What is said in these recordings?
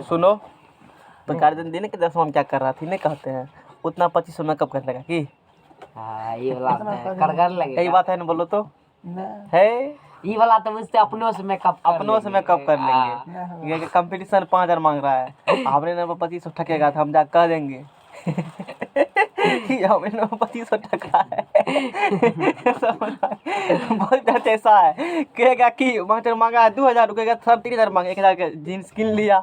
सुनो तो गार्जियन देने के 10 में क्या कर रहा थी नहीं कहते हैं उतना 2500 मेकअप कर लेगा कि ये वाला कर लगेगा। यही बात है ना बोलो तो है ये वाला तो मुझसे अपनों से मेकअप कर लेंगे ये कंपटीशन 5000 मांग रहा है हमने ना 2500 ठकेगा तो हम जा कह देंगे हमें ना 2500 ठका है बहुत ऐसा है कहेगा कि मास्टर मांगा 2000 रुपये 3000 मांगे 1000 का जीन्स किन लिया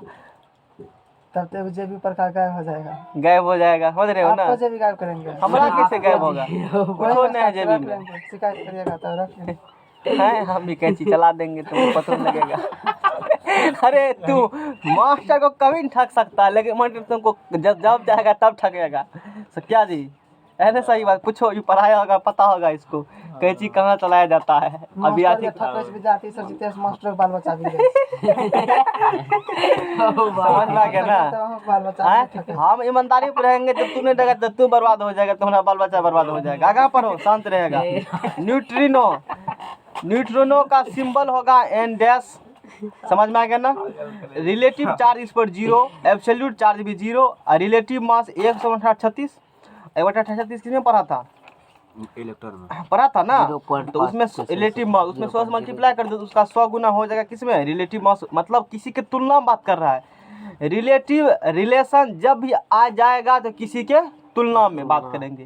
तब तक जेबी पर का गायब हो जाएगा समझ रहे हो ना आपको जेबी गायब करेंगे हमारा कैसे गायब होगा कुछ नहीं है जेबी में शिकायत करिएगा तो रख है हम भी कैंची चला देंगे तुमको पता नहीं लगेगा अरे तू मास्टर को कभी नहीं ठग सकता लेकिन मास्टर तुमको जब चाहेगा तब ठगेगा तो क्या जी ऐसे सही बात पूछो ये पढ़ाया होगा पता होगा इसको कैंची कहाँ चलाया जाता है अभी आती विद्यार्थी सर जितेश मास्टर बाल बच्चा भी समझ में आ गया ना हम ईमानदारी पर रहेंगे जब तू नहीं रहेगा तो तू बर्बाद हो जाएगा तुम्हारा बाल बच्चा बर्बाद हो जाएगा आगे पढ़ो शांत रहेगा न्यूट्रिनो का सिंबल होगा एन डैश समझ में आ गया ना रिलेटिव चार्ज इस पर 0 एब्सोल्यूट चार्ज भी 0 और रिलेटिव मास 136 किसमें पढ़ा था इलेक्ट्रॉन में पढ़ा था ना तो उसमें रिलेटिव मास उसमें 100 से मल्टीप्लाई कर दो तो उसका 100 गुना हो जाएगा किसमें रिलेटिव मास मतलब किसी के तुलना में बात कर रहा है रिलेटिव रिलेशन जब भी आ जाएगा तो किसी के तुलना में बात करेंगे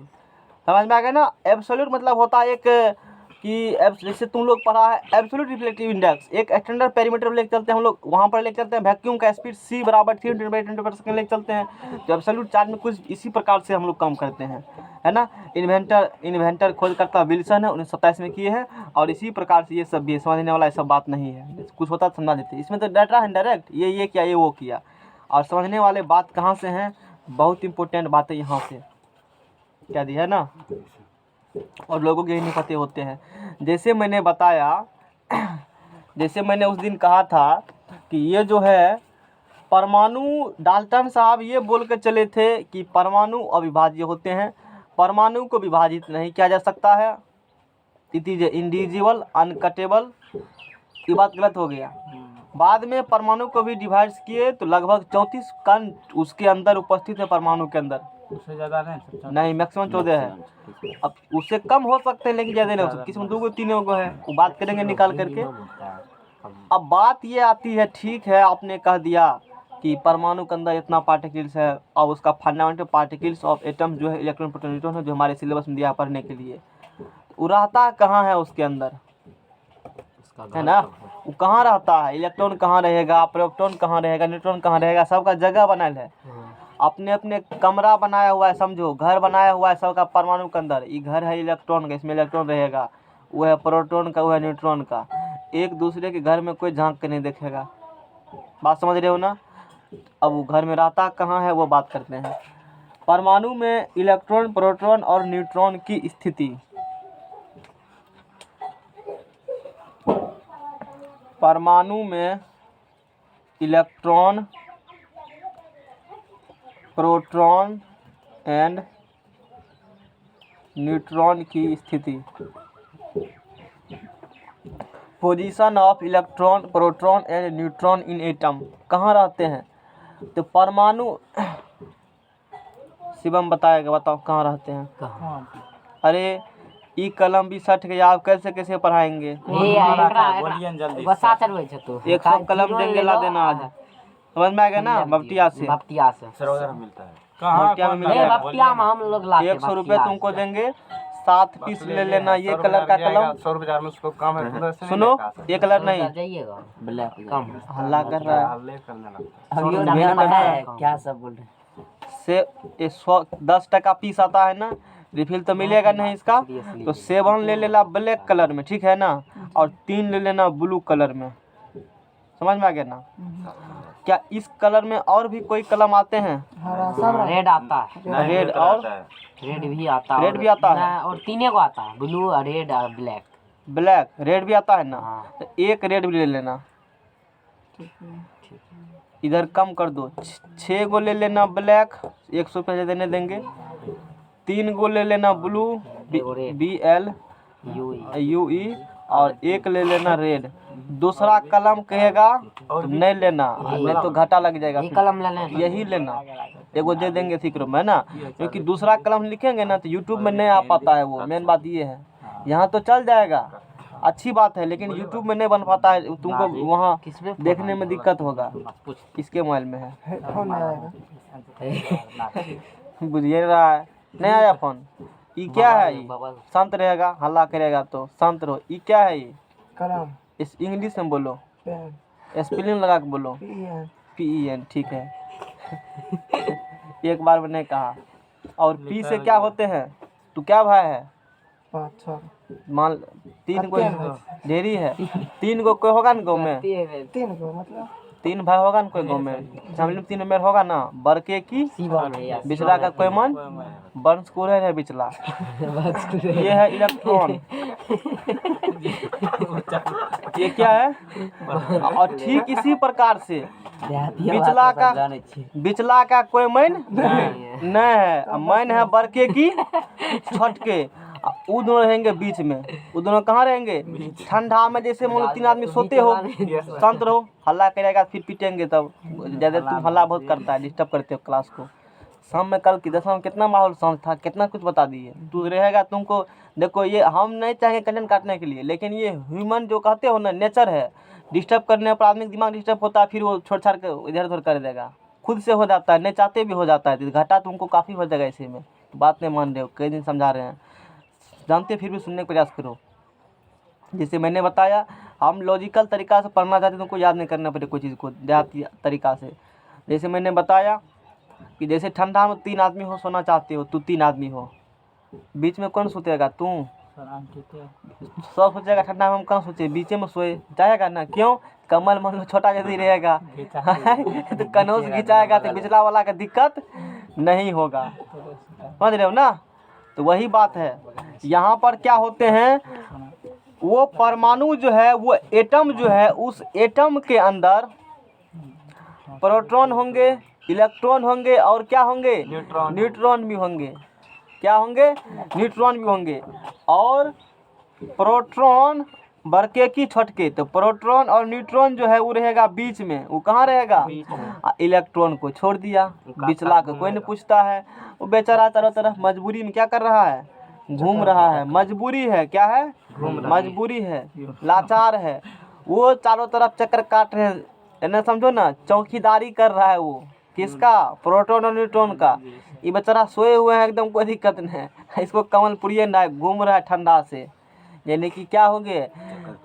समझ में आ गया ना एब्सोल्यूट मतलब होता है एक कि जैसे तुम लोग पढ़ा है एब्सोल्यूट रिफ्लेक्टिव इंडेक्स एक स्टैंडर्ड पेरीमीटर लेके चलते हैं हम लोग वहाँ पर लेके चलते हैं वैक्यूम का स्पीड c बराबर 310/10 लेके चलते हैं तो एब्सोल्यूट चार्ज में कुछ इसी प्रकार से हम लोग काम करते हैं है ना इन्वेंटर खोजकर्ता विल्सन है 1927 में किए हैं और इसी प्रकार से ये सब भी समझने वाला सब बात नहीं है कुछ होता तो समझा देते इसमें तो डाटा है डायरेक्ट ये किया ये वो किया और समझने वाले बात कहाँ से हैं बहुत इंपॉर्टेंट बात है यहाँ से क्या दी है ना और लोगों के नहीं पते होते हैं जैसे मैंने बताया जैसे मैंने उस दिन कहा था कि ये जो है परमाणु डाल्टन साहब ये बोल के चले थे कि परमाणु अविभाज्य होते हैं परमाणु को विभाजित नहीं किया जा सकता है इट इज इंडिविजुअल अनकटेबल ये बात गलत हो गया बाद में परमाणु को भी डिवाइड किए तो लगभग 34 कण उसके अंदर उपस्थित है परमाणु के अंदर उससे ज़्यादा नहीं मैक्सिमम 14 है अब उससे कम हो सकते हैं लेकिन ज़्यादा नहीं हो सकते किसी 2 3 है वो बात करेंगे निकाल करके अब बात ये आती है ठीक है आपने कह दिया कि परमाणु के अंदर इतना पार्टिकल्स है और उसका फंडामेंटल पार्टिकल्स ऑफ एटम जो है इलेक्ट्रॉन प्रोटॉन न्यूट्रॉन है जो हमारे सिलेबस में दिया पढ़ने के लिए वो रहता कहाँ है उसके अंदर है ना वो कहाँ रहता है इलेक्ट्रॉन कहाँ रहेगा प्रोटॉन कहाँ रहेगा न्यूट्रॉन कहाँ रहेगा सबका जगह बनाल है अपने अपने कमरा बनाया हुआ है समझो घर बनाया हुआ है सबका परमाणु के अंदर ये घर है इलेक्ट्रॉन का इसमें इलेक्ट्रॉन रहेगा वो है प्रोटॉन का वो है न्यूट्रॉन का एक दूसरे के घर में कोई झांक के नहीं देखेगा बात समझ रहे हो ना अब वो घर में रहता कहाँ है वो बात करते हैं परमाणु में इलेक्ट्रॉन प्रोटॉन और न्यूट्रॉन की स्थिति परमाणु में इलेक्ट्रॉन प्रोटॉन एंड न्यूट्रॉन की स्थिति position of electron proton and neutron in atom कहाँ रहते हैं तो परमाणु शिवम बताएगा बताओ कहाँ रहते हैं अरे ई कलम भी सट गया आप कैसे पढ़ाएंगे 100 कलम देंगे ला देना आज समझ में आएगा ना बपटिया से मिलता है बपटिया में मिलेगा बपटिया में हम लोग लाते 100 रुपये तुमको देंगे 7 पीस ले लेना ये कलर का कलम 100 रुपये में उसको कम है सुनो ये कलर नहीं जाइएगा ब्लैक कम हल्ला कर रहा है हल्ले करने लगता अब ये है क्या सब बोल रहे से 10 टका पीस आता है ना रिफिल तो मिलेगा नहीं इसका तो 7 ले लेना ब्लैक कलर में ठीक है ना और 3 ले लेना ब्लू कलर में समझ में आ गया ना क्या इस कलर में और भी कोई कलम आते हैं रेड आता है रेड और रेड भी आता है रेड भी आता है और तीनों को आता है ब्लू रेड और ब्लैक रेड भी आता है ना तो एक रेड भी ले लेना इधर कम कर दो 6 गो ले लेना ब्लैक 100 रुपये देने देंगे 3 गो ले लेना ब्लू BL UE और एक ले लेना रेड। दूसरा कलम कहेगा तो नहीं लेना, नहीं तो घाटा लग जाएगा। ये कलम ले लें। यही लेना, एगो दे देंगे सीक्रो में ना, क्योंकि दूसरा कलम लिखेंगे ना तो यूट्यूब में नहीं आ पाता है, वो मेन बात ये है। यहाँ तो चल जाएगा, अच्छी बात है, लेकिन यूट्यूब में नहीं बन पाता है, तुमको वहाँ देखने में दिक्कत होगा। इसके मोबाइल में है, फोन नहीं आएगा। बुझिए रहा है, नहीं आया फोन। ये क्या है? ये शांत रहेगा, हल्ला करेगा तो शांत रहो। ये क्या है? ये कलम, इस इंग्लिश में बोलो, पेन, स्पेलिंग लगा के बोलो। पेन, PEN, ठीक है। एक बार मैंने कहा। और पी से क्या होते हैं? तू क्या भाई है? 5 6 मान 3 को ढेरी है, 3 को कोई होगा ना गाँव में? 3 को मतलब 3 भाई होगा ना कोई गाँव में? फैमिली में 3 मेंबर होगा ना। बड़के की बिचला का कोई मन, वंश को है बिचला। ये है इलेक्ट्रॉन। ये क्या है? और ठीक इसी प्रकार से बिचला का कोई मन नहीं है। मन है बड़के की छटके, वो दोनों रहेंगे बीच में। वो दोनों कहाँ रहेंगे? ठंडा में जैसे मान लो 3 आदमी सोते हो, शांत रहो, हल्ला करेगा फिर पीटेंगे तब। ज़्यादा तुम हल्ला बहुत करता है, डिस्टर्ब करते हो क्लास को। शाम में कल की 10 में कितना माहौल शांत था, कितना कुछ बता दिए। तू रहेगा, तुमको देखो, ये हम नहीं चाहेंगे कंटेंट काटने के लिए, लेकिन ये ह्यूमन जो कहते हो ना, नेचर है। डिस्टर्ब करने पर आदमी का दिमाग डिस्टर्ब होता है, फिर वो छोड़ छाड़ के इधर उधर कर देगा, खुद से हो जाता है, नहीं चाहते भी हो जाता है। तो घाटा तुमको काफ़ी हो जाएगा इसी में। तो बात नहीं मान रहे हो, कई दिन समझा रहे हैं, जानते फिर भी सुनने का प्रयास करो। जैसे मैंने बताया, हम लॉजिकल तरीक़ा से पढ़ना चाहते हैं, तुमको याद नहीं करना पड़े कोई चीज़ को देहाती तरीक़ा से। जैसे मैंने बताया कि जैसे ठंडा में 3 आदमी हो, सोना चाहते हो, तू 3 आदमी हो, बीच में कौन सोतेगा? तू। सब सोचेगा ठंडा में हम कहाँ सोचे, बीच में सोए जाएगा ना। क्यों? कमल मान लो छोटा यदि रहेगा तो कनौज खिंचाएगा तो बिचला वाला का दिक्कत नहीं होगा। समझ रहे हो ना? तो वही बात है। यहाँ पर क्या होते हैं, वो परमाणु जो है, वो एटम जो है, उस एटम के अंदर प्रोटॉन होंगे, इलेक्ट्रॉन होंगे और क्या होंगे? न्यूट्रॉन भी होंगे। क्या होंगे? न्यूट्रॉन भी होंगे। और प्रोटॉन बड़के की छटके, तो प्रोटॉन और न्यूट्रॉन जो है वो रहेगा बीच में। वो कहाँ रहेगा? इलेक्ट्रॉन को छोड़ दिया, बिचला को कोई नहीं पूछता है। वो बेचारा चारों तरफ मजबूरी में क्या कर रहा है? घूम रहा है। मजबूरी है, क्या है? मजबूरी है, लाचार है। वो चारों तरफ चक्कर काट रहे हैं ना, समझो ना, चौकीदारी कर रहा है वो। किसका? प्रोटॉन और न्यूट्रॉन का। ये बेचारा सोए हुए हैं, एकदम कोई दिक्कत नहीं है। इसको कमल पुड़िए ना, घूम रहा है ठंडा से। यानी कि क्या होंगे?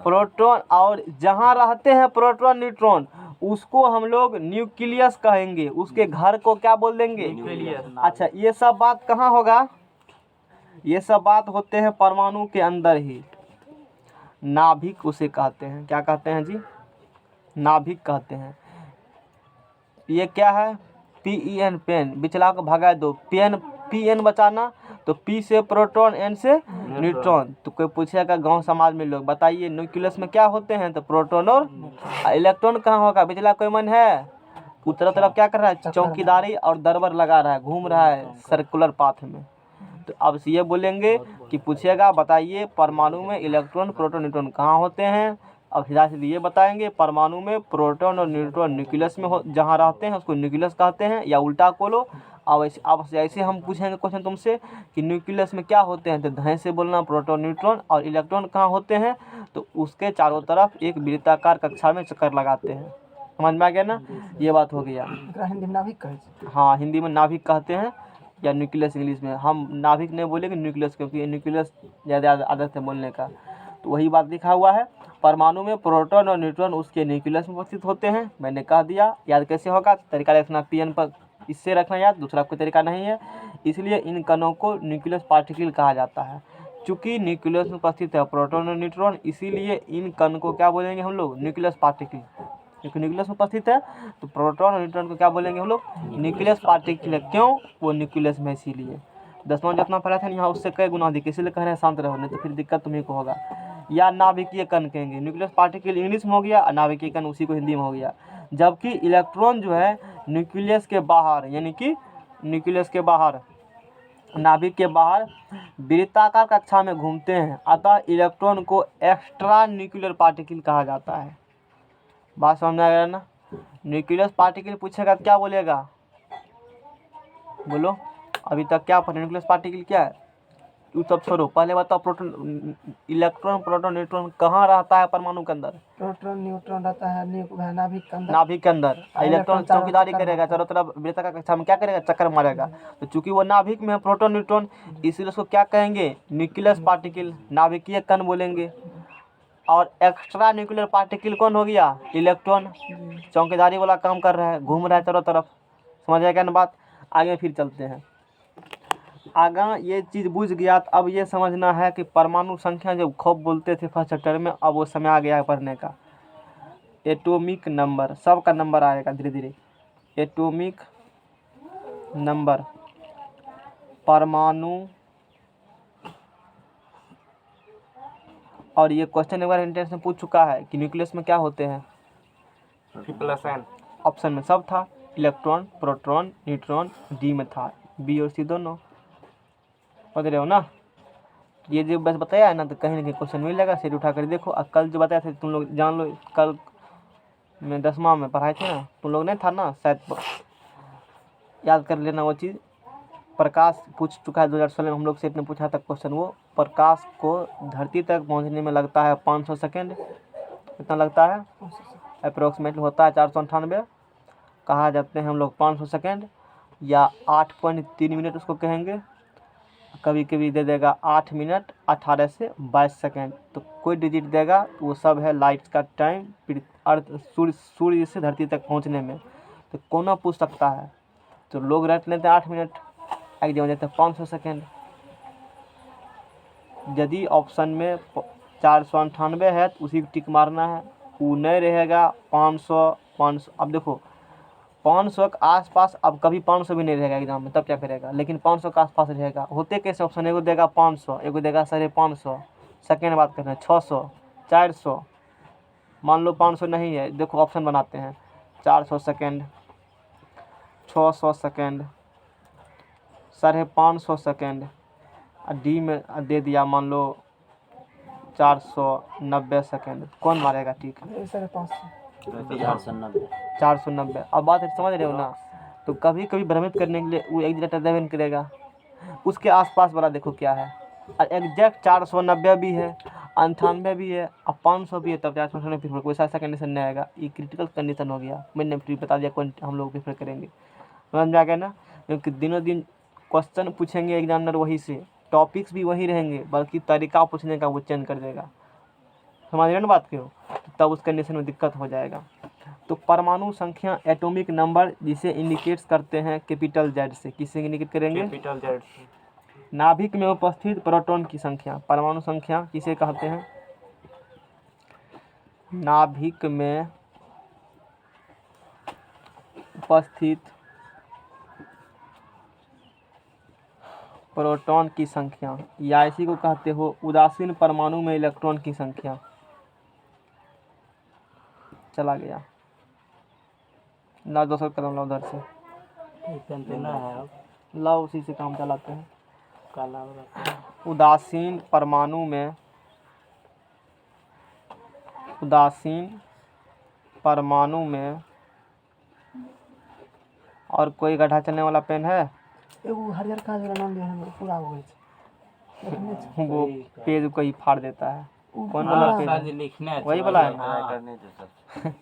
प्रोटॉन, और जहाँ रहते हैं प्रोटॉन न्यूट्रॉन, उसको हम लोग न्यूक्लियस कहेंगे। उसके घर को क्या बोल देंगे? अच्छा, ये सब बात कहाँ होगा? ये सब बात होते हैं परमाणु के अंदर ही। नाभिक उसे कहते हैं। क्या कहते हैं जी? नाभिक कहते हैं। ये क्या है? PEN, pen. बिचला को भगा दो, PN बचाना। तो P से प्रोटॉन, N से न्यूट्रॉन। तो कोई पूछेगा गांव समाज में लोग, बताइए न्यूक्लियस में क्या होते हैं? तो प्रोटॉन और इलेक्ट्रॉन कहाँ होगा? बिचला कोई मन है? उतर तरफ क्या कर रहा है? चौकीदारी और दरबार लगा रहा है, घूम रहा है सर्कुलर पाथ में। तो अब से ये बोलेंगे कि पूछेगा, बताइए परमाणु में इलेक्ट्रॉन, प्रोटॉन, न्यूट्रॉन कहाँ होते हैं? अब हिदायत से ये बताएंगे, परमाणु में प्रोटॉन और न्यूट्रॉन न्यूक्लियस में हो, जहाँ रहते हैं उसको न्यूक्लियस कहते हैं, या उल्टा बोलो। अब ऐसे हम पूछेंगे क्वेश्चन तुमसे कि न्यूक्लियस में क्या होते हैं, तो धैर्य से बोलना प्रोटॉन, न्यूट्रॉन। और इलेक्ट्रॉन कहाँ होते हैं? तो उसके चारों तरफ एक वृत्ताकार कक्षा में चक्कर लगाते हैं। समझ में आ गया ना? ये बात हो गया। हिंदी में नाभिक कहै छै। हाँ, हिंदी में नाभिक कहते हैं, या न्यूक्लियस इंग्लिश में। हम नाभिक नहीं बोलेंगे, न्यूक्लियस, क्योंकि न्यूक्लियस ज़्यादा आदत है बोलने का। तो वही बात लिखा हुआ है, परमाणु में प्रोटॉन और न्यूट्रॉन उसके न्यूक्लियस में उपस्थित होते हैं। मैंने कह दिया। याद कैसे होगा? तरीका रखना, PN पर इससे रखना याद, दूसरा कोई तरीका नहीं है। इसलिए इन कणों को न्यूक्लियस पार्टिकल कहा जाता है। चूँकि न्यूक्लियस में उपस्थित है प्रोटॉन और न्यूट्रॉन, इसीलिए इन कण को क्या बोलेंगे हम लोग? Nucleus particle. क्योंकि न्यूक्लियस में उपस्थित है तो प्रोटॉन और न्यूट्रॉन को क्या बोलेंगे हम लोग? Nucleus particle. क्यों? वो न्यूक्लियस में, इसीलिए 10वां जितना पढ़ा था यहाँ उससे कई गुना अधिक, इसीलिए कह रहे हैं शांत रहो, नहीं तो फिर दिक्कत तुम्हें को होगा। या नाभिकीय कण कहेंगे। न्यूक्लियस पार्टिकल इंग्लिश में हो गया, और नाभिकीय कण उसी को हिंदी में हो गया। जबकि इलेक्ट्रॉन जो है न्यूक्लियस के बाहर, यानी कि न्यूक्लियस के बाहर नाभिक के बाहर वृत्ताकार कक्षा में घूमते हैं, अतः इलेक्ट्रॉन को एक्स्ट्रा न्यूक्लियर पार्टिकल कहा जाता है। बात समझ में आ गया ना? न्यूक्लियस पार्टिकल पूछेगा क्या बोलेगा, बोलो अभी तक क्या पढ़े? न्यूक्लियस पार्टिकल क्या है? तू सब छोड़ो, पहले बताओ प्रोटॉन, इलेक्ट्रॉन, प्रोटॉन, न्यूट्रॉन कहाँ रहता है परमाणु के अंदर? प्रोटॉन न्यूट्रॉन रहता है नाभिक के अंदर। नाभिक के अंदर। इलेक्ट्रॉन इलेक्ट्रॉन चारों चौकीदारी चक्कर करेगा चारों तरफ, वृत्ताकार कक्षा में क्या करेगा? चक्कर मारेगा। तो चूंकि वो नाभिक में है प्रोटॉन न्यूट्रॉन, इसलिए उसको क्या कहेंगे? न्यूक्लियस पार्टिकल, नाभिकीय कण बोलेंगे। और एक्स्ट्रा न्यूक्लियर पार्टिकल कौन हो गया? इलेक्ट्रॉन। चौकीदारी वाला काम कर रहा है, घूम रहा है चारों तरफ। समझ आएगा ना बात? आगे फिर चलते हैं। आगा ये चीज़ बुझ गया, तो अब ये समझना है कि परमाणु संख्या जब खूब बोलते थे फर्स्ट चैप्टर में, अब वो समय आ गया है पढ़ने का। एटॉमिक नंबर, सब का नंबर आएगा धीरे धीरे। एटॉमिक नंबर, परमाणु। और ये क्वेश्चन एक बार एंट्रेंस में पूछ चुका है कि न्यूक्लियस में क्या होते हैं। N ऑप्शन में सब था, इलेक्ट्रॉन, प्रोटॉन, न्यूट्रॉन, डी में था, बी और सी दोनों। समझ रहे हो ना? ये जो बस बताया है ना, तो कहीं ना कहीं क्वेश्चन मिलेगा, सिर उठा कर देखो। और कल जो बताया था तुम लोग जान लो, कल मैं 10वां में पढ़ाए थे ना, तुम लोग नहीं था ना शायद, याद कर लेना वो चीज़। प्रकाश पूछ चुका है 2016 में, हम लोग से ने पूछा था क्वेश्चन। वो प्रकाश को धरती तक पहुंचने में लगता है 500 सेकेंड। कितना लगता है? अप्रोक्सीमेटली होता है 498। कहा जाते हैं हम लोग 500 सेकेंड या 8.3 मिनट उसको कहेंगे। कभी कभी दे देगा 8 मिनट 18 से 22 सेकेंड। तो कोई डिजिट देगा तो वो सब है लाइट का टाइम, अर्थ सूर्य से धरती तक पहुंचने में। तो कौन पूछ सकता है? तो लोग रट लेते हैं 8 मिनट, एक जगह जाते हैं 500 सेकेंड। यदि ऑप्शन में 498 है तो उसी को टिक मारना है। वो नहीं रहेगा 500। अब देखो 500 के आसपास, अब कभी 500 भी नहीं रहेगा एग्जाम में, तब क्या करेगा? लेकिन 500 के आसपास रहेगा। होते कैसे ऑप्शन? एगो देगा 500, एगो देगा 550। सेकेंड बात कर रहे हैं 600, 400। मान लो 500 नहीं है, देखो ऑप्शन बनाते हैं 400 सेकेंड, 600 सेकेंड, 550 सेकेंड। डी में दे दिया मान लो 490 सेकेंड। कौन मारेगा? ठीक है 550। 490। अब बात समझ रहे हो ना? तो कभी कभी भ्रमित करने के लिए वो एक डेटा देवन करेगा, उसके आसपास वाला देखो क्या है। और एग्जैक्ट 490 भी है, 98 भी है और 500 भी है, तब 490 प्रीफर। कोई ऐसा कंडीशन नहीं आएगा। ये क्रिटिकल कंडीशन हो गया, मैंने फिर बता दिया कौन हम लोग प्रीफर करेंगे। समझ में आ गया ना? क्योंकि दिनों दिन क्वेश्चन पूछेंगे एग्जामिनर वही से, टॉपिक्स भी वही रहेंगे, बल्कि तरीका पूछने का वो चेंज कर देगा। समझ रहे ना बात क्यों? तब उस कंडीशन में दिक्कत हो जाएगा। तो परमाणु संख्या, एटॉमिक नंबर, जिसे इंडिकेट्स करते हैं कैपिटल जेड से। किससे इंडिकेट करेंगे? कैपिटल जेड से। नाभिक में उपस्थित प्रोटॉन की संख्या। परमाणु संख्या किसे कहते हैं? नाभिक में उपस्थित प्रोटॉन की संख्या, या इसी को कहते हो उदासीन परमाणु में इलेक्ट्रॉन की संख्या। चला गया ना, दूसरा कदम लो उधर से, लाओ उसी से काम चलाते हैं। उदासीन परमाणु में, उदासीन परमाणु में, और कोई गड्ढा चलने वाला पेन है? एगो हरियर का जरा नाम है, पूरा हो गई है। वो पेज को ही फाड़ देता है। कौन हाँ, वाला पेन है? वही वाला है। करने जैसा।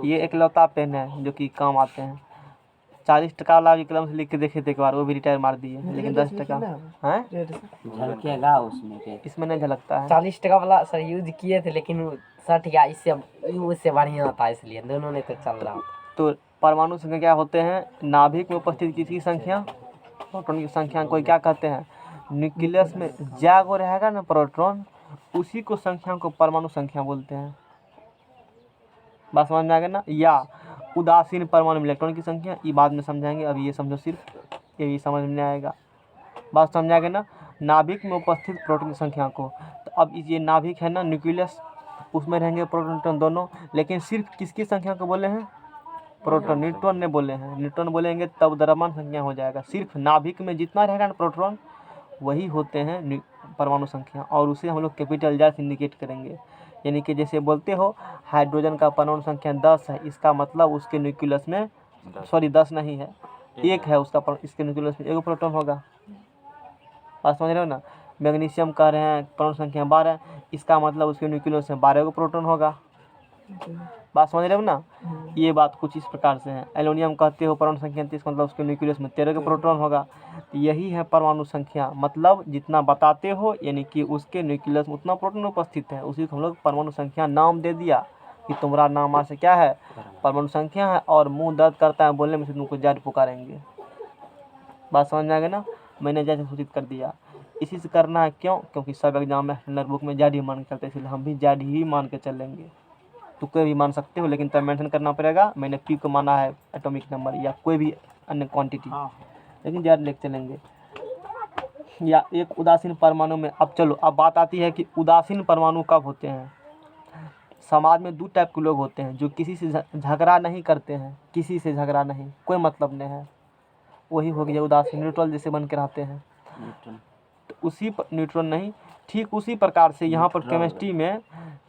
ये एकलौता पेन है जो कि काम आते हैं। 40 टका वाला भी कलम से लिख के देखे थे एक बार, वो भी रिटायर मार दिए, लेकिन 10 टका है झलकेगा उसमें के। इसमें नहीं झलकता है। 40 टका वाला सर यूज किए थे, लेकिन वो 60 या इससे बढ़िया था, इसलिए दोनों ने तो चल रहा था। तो परमाणु संख्या क्या होते हैं? नाभिक में उपस्थित किसकी संख्या? प्रोटॉन की संख्या। कोई क्या कहते हैं? न्यूक्लियस में जागो रहेगा ना प्रोटॉन, उसी को संख्या को परमाणु संख्या बोलते हैं। बात समझ में आ गया ना? या उदासीन परमाणु में इलेक्ट्रॉन की संख्या, ये बाद में समझाएंगे, अभी ये समझो सिर्फ, ये भी समझ में नहीं आएगा। बात समझ आ गया ना? नाभिक में उपस्थित प्रोटॉन की संख्या को। तो अब ये नाभिक है ना न्यूक्लियस, उसमें रहेंगे प्रोटॉन न्यूट्रॉन दोनों, लेकिन सिर्फ किसकी संख्या को बोले हैं? प्रोटॉन, न्यूट्रॉन ने बोले हैं, न्यूट्रॉन बोलेंगे तब द्रव्यमान संख्या हो जाएगा। सिर्फ नाभिक में जितना रहेगा ना प्रोटॉन वही होते हैं परमाणु संख्या, और उसे हम लोग कैपिटल जेड से इंडिकेट करेंगे। यानी कि जैसे बोलते हो हाइड्रोजन का परमाणु संख्या 10 है, इसका मतलब उसके न्यूक्लियस में सॉरी 10 नहीं है, 1 है उसका, इसके न्यूक्लियस में 1 प्रोटॉन होगा। बात समझ रहे हो ना। मैग्नीशियम कह रहे हैं परमाणु संख्या 12, इसका मतलब उसके न्यूक्लियस में 12 प्रोटॉन होगा। बात समझ रहे हो ना। ये बात कुछ इस प्रकार से है। एल्युमिनियम कहते हो परमाणु संख्या 30, मतलब उसके न्यूक्लियस में 13 प्रोटॉन होगा। तो यही है परमाणु संख्या, मतलब जितना बताते हो यानी कि उसके न्यूक्लियस में उतना प्रोटॉन उपस्थित है, उसी को हम लोग परमाणु संख्या नाम दे दिया कि तुम्हारा नाम आज से क्या है, परमाणु संख्या है, और मुंह दर्द करता है बोलने में से तुमको जेड पुकारेंगे। बात समझ में आ गया ना। मैंने जेड सूचित कर दिया, इसी से करना है। क्यों? क्योंकि सब एग्जाम में स्टैंडर्ड बुक में जेड ही मान के चलते, इसलिए हम भी जेड ही मान के चलेंगे। तुक्के भी मान सकते हो, लेकिन तब मेंशन करना पड़ेगा मैंने पी को माना है एटॉमिक नंबर या कोई भी अन्य क्वांटिटी, लेकिन जेड लेके चलेंगे। या एक उदासीन परमाणु में, अब चलो अब बात आती है कि उदासीन परमाणु कब होते हैं। समाज में 2 टाइप के लोग होते हैं, जो किसी से झगड़ा नहीं करते हैं, किसी से झगड़ा नहीं, कोई मतलब नहीं है, वही हो गया उदासीन, न्यूट्रल जैसे बन के रहते हैं। तो उसी न्यूट्रॉन नहीं, ठीक उसी प्रकार से यहाँ पर केमिस्ट्री में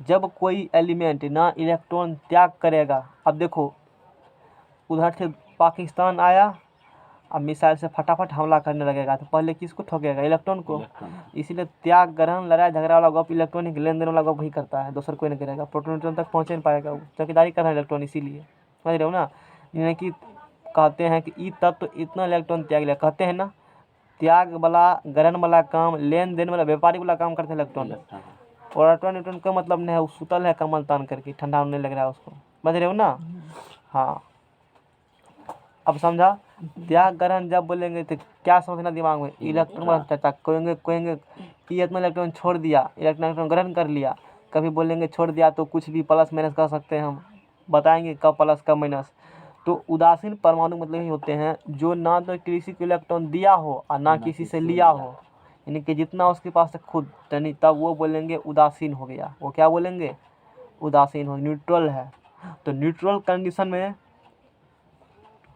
जब कोई एलिमेंट ना इलेक्ट्रॉन त्याग करेगा, अब देखो उधर से पाकिस्तान आया, अब मिसाइल से फटाफट हमला करने लगेगा, तो पहले किसको ठोकेगा? इलेक्ट्रॉन को। इसीलिए त्याग ग्रहण लड़ाई झगड़ा वाला गप इलेक्ट्रॉनिक लेन देन वाला गप वही करता है, दूसर कोई नहीं करेगा। प्रोटॉन न्यूट्रॉन तक पहुँच नहीं पाएगा, वो चौकीदारी कर रहा है इलेक्ट्रॉन, इसीलिए समझ रहे हो ना। यानी कि कहते हैं कि ई तत्व तो इतना इलेक्ट्रॉन त्याग लिया, कहते हैं ना त्याग वाला ग्रहण वाला काम, लेन देन वाला व्यापारी वाला काम करते हैं इलेक्ट्रॉन। और इलेक्ट्रॉन न्यूट्रॉन का मतलब नहीं है वो सुतल है कमल तान करके, ठंडा होने लग रहा है उसको, समझ रहे हो ना। हाँ अब समझा। त्याग ग्रहण जब बोलेंगे तो क्या समझना दिमाग में, इलेक्ट्रॉन वाला चर्चा कहेंगे कि इतना इलेक्ट्रॉन छोड़ दिया, इलेक्ट्रॉन ग्रहण कर लिया। कभी बोलेंगे छोड़ दिया तो कुछ भी प्लस माइनस कर सकते हैं, हम बताएंगे कब प्लस कब माइनस। तो उदासीन परमाणु मतलब ही होते हैं जो ना तो किसी को इलेक्ट्रॉन दिया हो और ना किसी से लिया हो, यानी कि जितना उसके पास खुद, यानी तब वो बोलेंगे उदासीन हो गया। वो क्या बोलेंगे? उदासीन हो, न्यूट्रल है। तो न्यूट्रल कंडीशन में,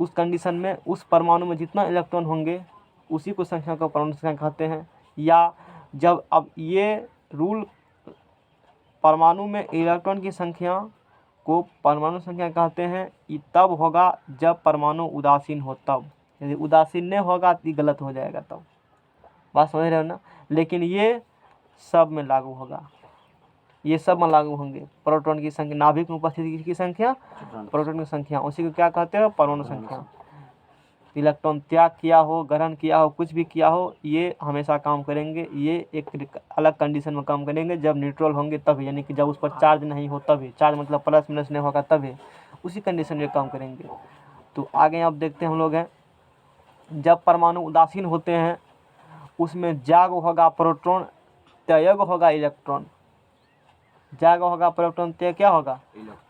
उस कंडीशन में उस परमाणु में जितना इलेक्ट्रॉन होंगे उसी को संख्या को परमाणु संख्या कहते हैं। या जब अब ये रूल परमाणु में इलेक्ट्रॉन की संख्या को परमाणु संख्या कहते हैं, ये तब होगा जब परमाणु उदासीन हो तब। यदि उदासीन नहीं होगा तो ये गलत हो जाएगा तब। बात समझ रहे हो ना। लेकिन ये सब में लागू होगा, ये सब में लागू होंगे। प्रोटॉन की संख्या, नाभिक में उपस्थित की संख्या, प्रोटॉन की संख्या, उसी को क्या कहते हैं? परमाणु संख्या। इलेक्ट्रॉन त्याग किया हो, ग्रहण किया हो, कुछ भी किया हो, ये हमेशा काम करेंगे। ये एक अलग कंडीशन में काम करेंगे जब न्यूट्रल होंगे तब, यानी कि जब उस पर चार्ज नहीं हो तभी, चार्ज मतलब प्लस माइनस नहीं होगा तभी, उसी कंडीशन में काम करेंगे। तो आगे आप देखते हैं हम लोग हैं, जब परमाणु उदासीन होते हैं उसमें जाग होगा प्रोटॉन, त्याग होगा इलेक्ट्रॉन। जाग होगा प्रोटॉन, त्याग क्या होगा?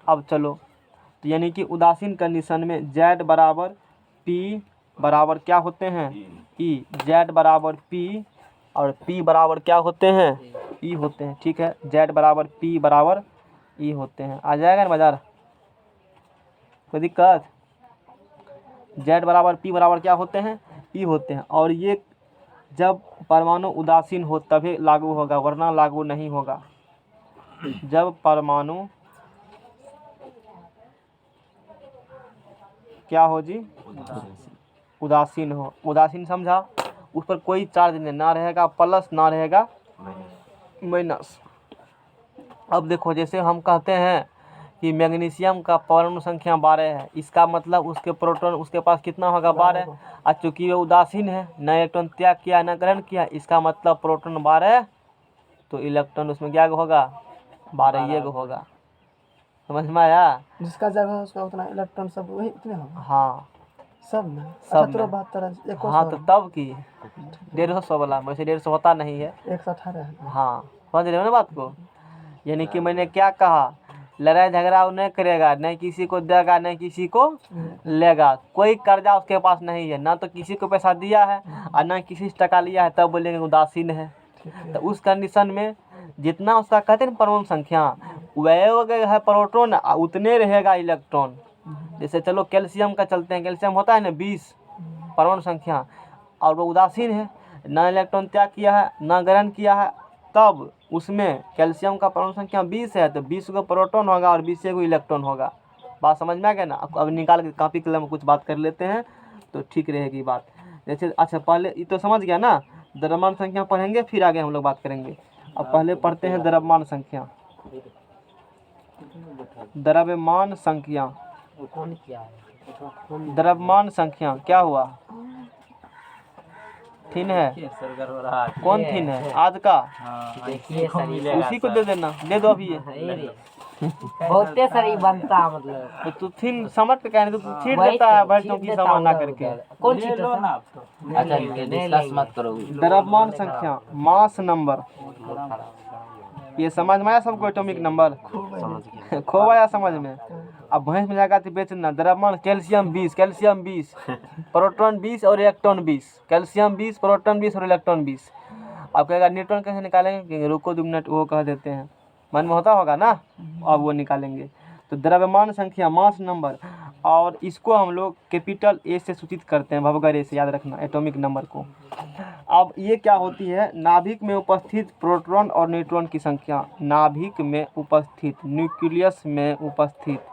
अब चलो, तो यानी कि उदासीन कंडीशन में जेड बराबर पी बराबर क्या होते हैं? ई। जेड बराबर पी और पी बराबर क्या होते हैं? ई होते हैं। ठीक है, जेड बराबर पी बराबर ई होते हैं। आ जाएगा ना बाजार, कोई दिक्कत? जेड बराबर पी बराबर क्या होते हैं? ई होते हैं। और ये जब परमाणु उदासीन हो तभी लागू होगा, वरना लागू नहीं होगा। जब परमाणु क्या हो जी? उदासीन हो। उदासीन समझा? उस पर कोई चार्ज नहीं, ना रहेगा प्लस ना रहेगा माइनस। अब देखो जैसे हम कहते हैं कि मैग्नीशियम का परमाणु संख्या 12 है, इसका मतलब उसके प्रोटॉन उसके पास कितना होगा? 12। और चूंकि वो उदासीन है, न इलेक्ट्रॉन त्याग किया न ग्रहण किया, इसका मतलब प्रोटॉन 12 तो इलेक्ट्रॉन उसमें क्या होगा? 12 ये होगा। समझ में आया? जिसका जगह उसका उतना इलेक्ट्रॉन सब वही उतने होगा हाँ सब में। सब 78 में। 72 हाँ तो तब की 150 वाला, वैसे 150 होता नहीं है। 118 है। हाँ समझ रहे हो ना बात को। यानी कि मैंने क्या कहा, लड़ाई झगड़ा वो नहीं करेगा, नहीं किसी को देगा नहीं किसी को लेगा, कोई कर्जा उसके पास नहीं है, ना तो किसी को पैसा दिया है और ना किसी से टका लिया है, तब बोलेंगे उदासीन है। तो उस कंडीशन में जितना उसका कहते हैं परमाणु संख्या, वह है प्रोटॉन उतने रहेगा इलेक्ट्रॉन। जैसे चलो कैल्शियम का चलते हैं, कैल्शियम होता है ना 20 परमाणु संख्या, और वो उदासीन है, ना इलेक्ट्रॉन त्याग किया है ना ग्रहण किया है, तब उसमें कैल्शियम का परमाणु संख्या 20 है तो 20 को प्रोटॉन होगा और 20 को इलेक्ट्रॉन होगा। बात समझ में आ गया ना। अब निकाल के कॉपी कलम में कुछ बात कर लेते हैं तो ठीक रहेगी बात। जैसे अच्छा पहले ये तो समझ गया ना, द्रव्यमान संख्या पढ़ेंगे फिर आगे हम लोग बात करेंगे। अब पहले पढ़ते हैं द्रव्यमान संख्या। द्रव्यमान संख्या, कौन किया है? द्रव्यमान संख्या क्या हुआ? थीन है, कौन थीन है आज का? देखिए सर ये उसी को दे देना, दे दो अभी ये। बहुते सर बनता मतलब। तो तू थीन समझ के कहने, तो तू छीट वही देता तो, है भर छीट चौकी देता सामान ना हूँ करके। कौन चीज लो ना आप तो। अच्छा डिस्कस मत करो। द्रव्यमान संख्या, मास नंबर, ये समझ में आया सबको? एटॉमिक नंबर खो आया समझ में? अब भैंस में जाकर बेचना। द्रव्यमान कैल्शियम 20, कैल्शियम 20, प्रोटॉन 20 और इलेक्ट्रॉन 20, कैल्शियम 20, प्रोटॉन 20 और इलेक्ट्रॉन 20। अब कहेगा न्यूट्रॉन कैसे निकालेंगे? रुको 2 मिनट, वो कह देते हैं, मन में होता होगा ना, अब वो निकालेंगे। तो द्रव्यमान संख्या मास नंबर, और इसको हम लोग कैपिटल ए से सूचित करते हैं, भवगर ए से, याद रखना एटॉमिक नंबर को। अब ये क्या होती है? नाभिक में उपस्थित प्रोटॉन और न्यूट्रॉन की संख्या। नाभिक में उपस्थित, न्यूक्लियस में उपस्थित,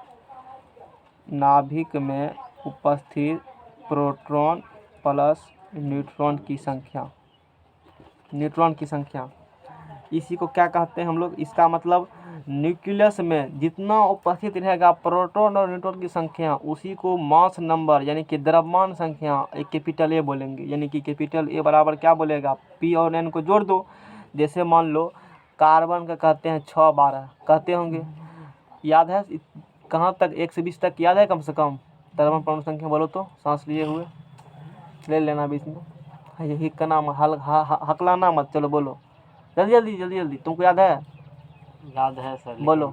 नाभिक में उपस्थित प्रोटॉन प्लस न्यूट्रॉन की संख्या, न्यूट्रॉन की संख्या, इसी को क्या कहते हैं हम लोग? इसका मतलब न्यूक्लियस में जितना उपस्थित रहेगा प्रोटॉन और न्यूट्रॉन की संख्या, उसी को मास नंबर यानी कि द्रव्यमान संख्या एक कैपिटल ए बोलेंगे। यानी कि कैपिटल ए बराबर क्या बोलेगा? पी और एन को जोड़ दो। जैसे मान लो कार्बन का कहते हैं 612, कहते होंगे, याद है कहाँ तक? 1 से 20 तक याद है कम से कम? द्रव्यमान परमाणु संख्या बोलो तो, सांस लिए हुए ले लेना बीच में, यही का नाम हकलाना मत, चलो बोलो जल्दी जल्दी जल्दी जल्दी, तुमको याद है? याद है सर। बोलो।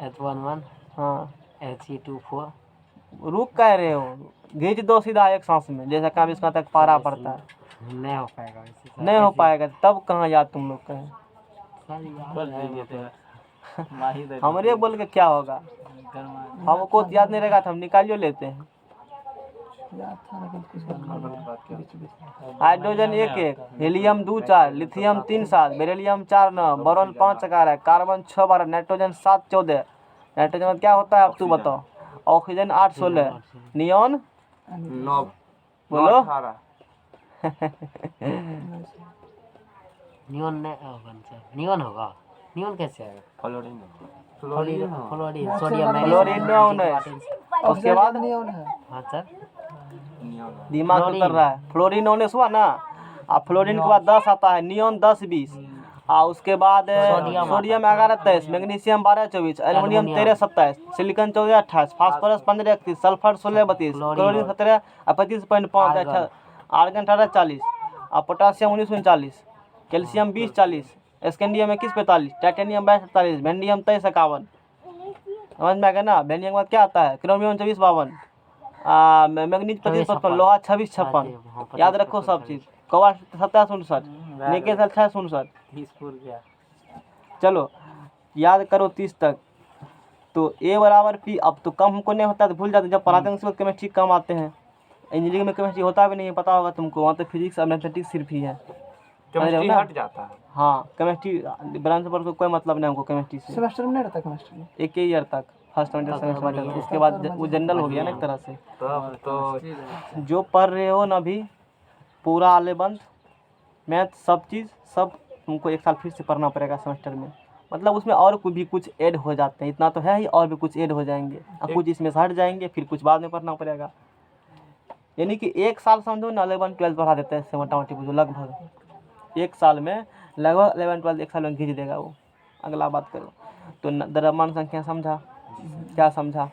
H11 हाँ, He24। रुक कह रहे हो, घींच दो सीधा एक सांस में, जैसा कहाँ इसका तक पारा पड़ता है। नहीं हो पाएगा वैसे सर। नहीं हो पाएगा तब कहाँ याद तुम लोग कहें? हमरे बोल के क्या होगा? हमको तो याद नहीं रहेगा तो हम निकालियो लेते हैं। याद था लेकिन कुछ hydrogen 1 helium 2 4, lithium 3 7, beryllium 4 9, boron 5 11, carbon 6 12, nitrogen 7 14। Nitrogen में क्या होता है अब तू बताओ? ऑक्सीजन 8 16, नियॉन 9 बोलो। 18। नियॉन नहीं होगा सर। नियॉन होगा? नियॉन कैसे आएगा? Fluorine fluorine, sodium, fluorine neon है। उसके बाद नियॉन है। हाँ सर। दिमाग उतर रहा है। फ्लोरीन ओनेस हुआ ना, और फ्लोरीन के बाद 10 आता है, नियॉन 10 20, और उसके बाद sodium 11 23, magnesium 12 24, aluminium 13 27, silicon 14 28, phosphorus 15 31, sulphur 16 32, chlorine 17 25.5, argon 18 40, और potassium 19 39, calcium 20 40, scandium 21 45, titanium 22 48, vanadium 23 51। समझ में आ गया ना? वेंडियम के बाद क्या आता है? क्रोमियम 24 52, मैग्नीज 25 55, लोहा 26 56। याद रखो सब चीज़। Cobalt 27 59, nickel 28 59। चलो याद करो 30 तक। तो ए बराबर पी। अब तो कम हमको नहीं होता तो भूल जाते, जब पढ़ाते हैं उसके बाद केमिस्ट्री कम आते हैं। इंजीनियरिंग में केमिस्ट्री होता भी नहीं है, पता होगा तुमको, वहाँ तो फिजिक्स और मैथमेटिक्स सिर्फ ही है। केमिस्ट्री हट जाता है। हाँ, केमिस्ट्री ब्रांच पर कोई मतलब नहीं हमको केमिस्ट्री से। सेमेस्टर में नहीं रहता केमिस्ट्री में? एक ही ईयर तक, फर्स्ट सेमेस्टर सेकंड सेमेस्टर, उसके बाद वो जनरल हो गया ना एक तरह से। तब तो जो पढ़ रहे हो ना अभी पूरा आलेबंद मैथ सब चीज़ सब तुमको एक साल फिर से पढ़ना पड़ेगा सेमेस्टर में। मतलब उसमें और भी कुछ ऐड हो जाते हैं, इतना तो है ही, और भी कुछ ऐड हो जाएंगे, और कुछ इसमें से हट जाएंगे, फिर कुछ बाद में पढ़ना पड़ेगा। यानी कि एक साल समझो ना 11 12 पढ़ा देते हैं इससे मोटा मोटी बुझो, लगभग एक साल में लगभग 11 12 एक साल में खींच देगा वो। अगला बात करो तो द्रव्यमान संख्या समझा? क्या समझा?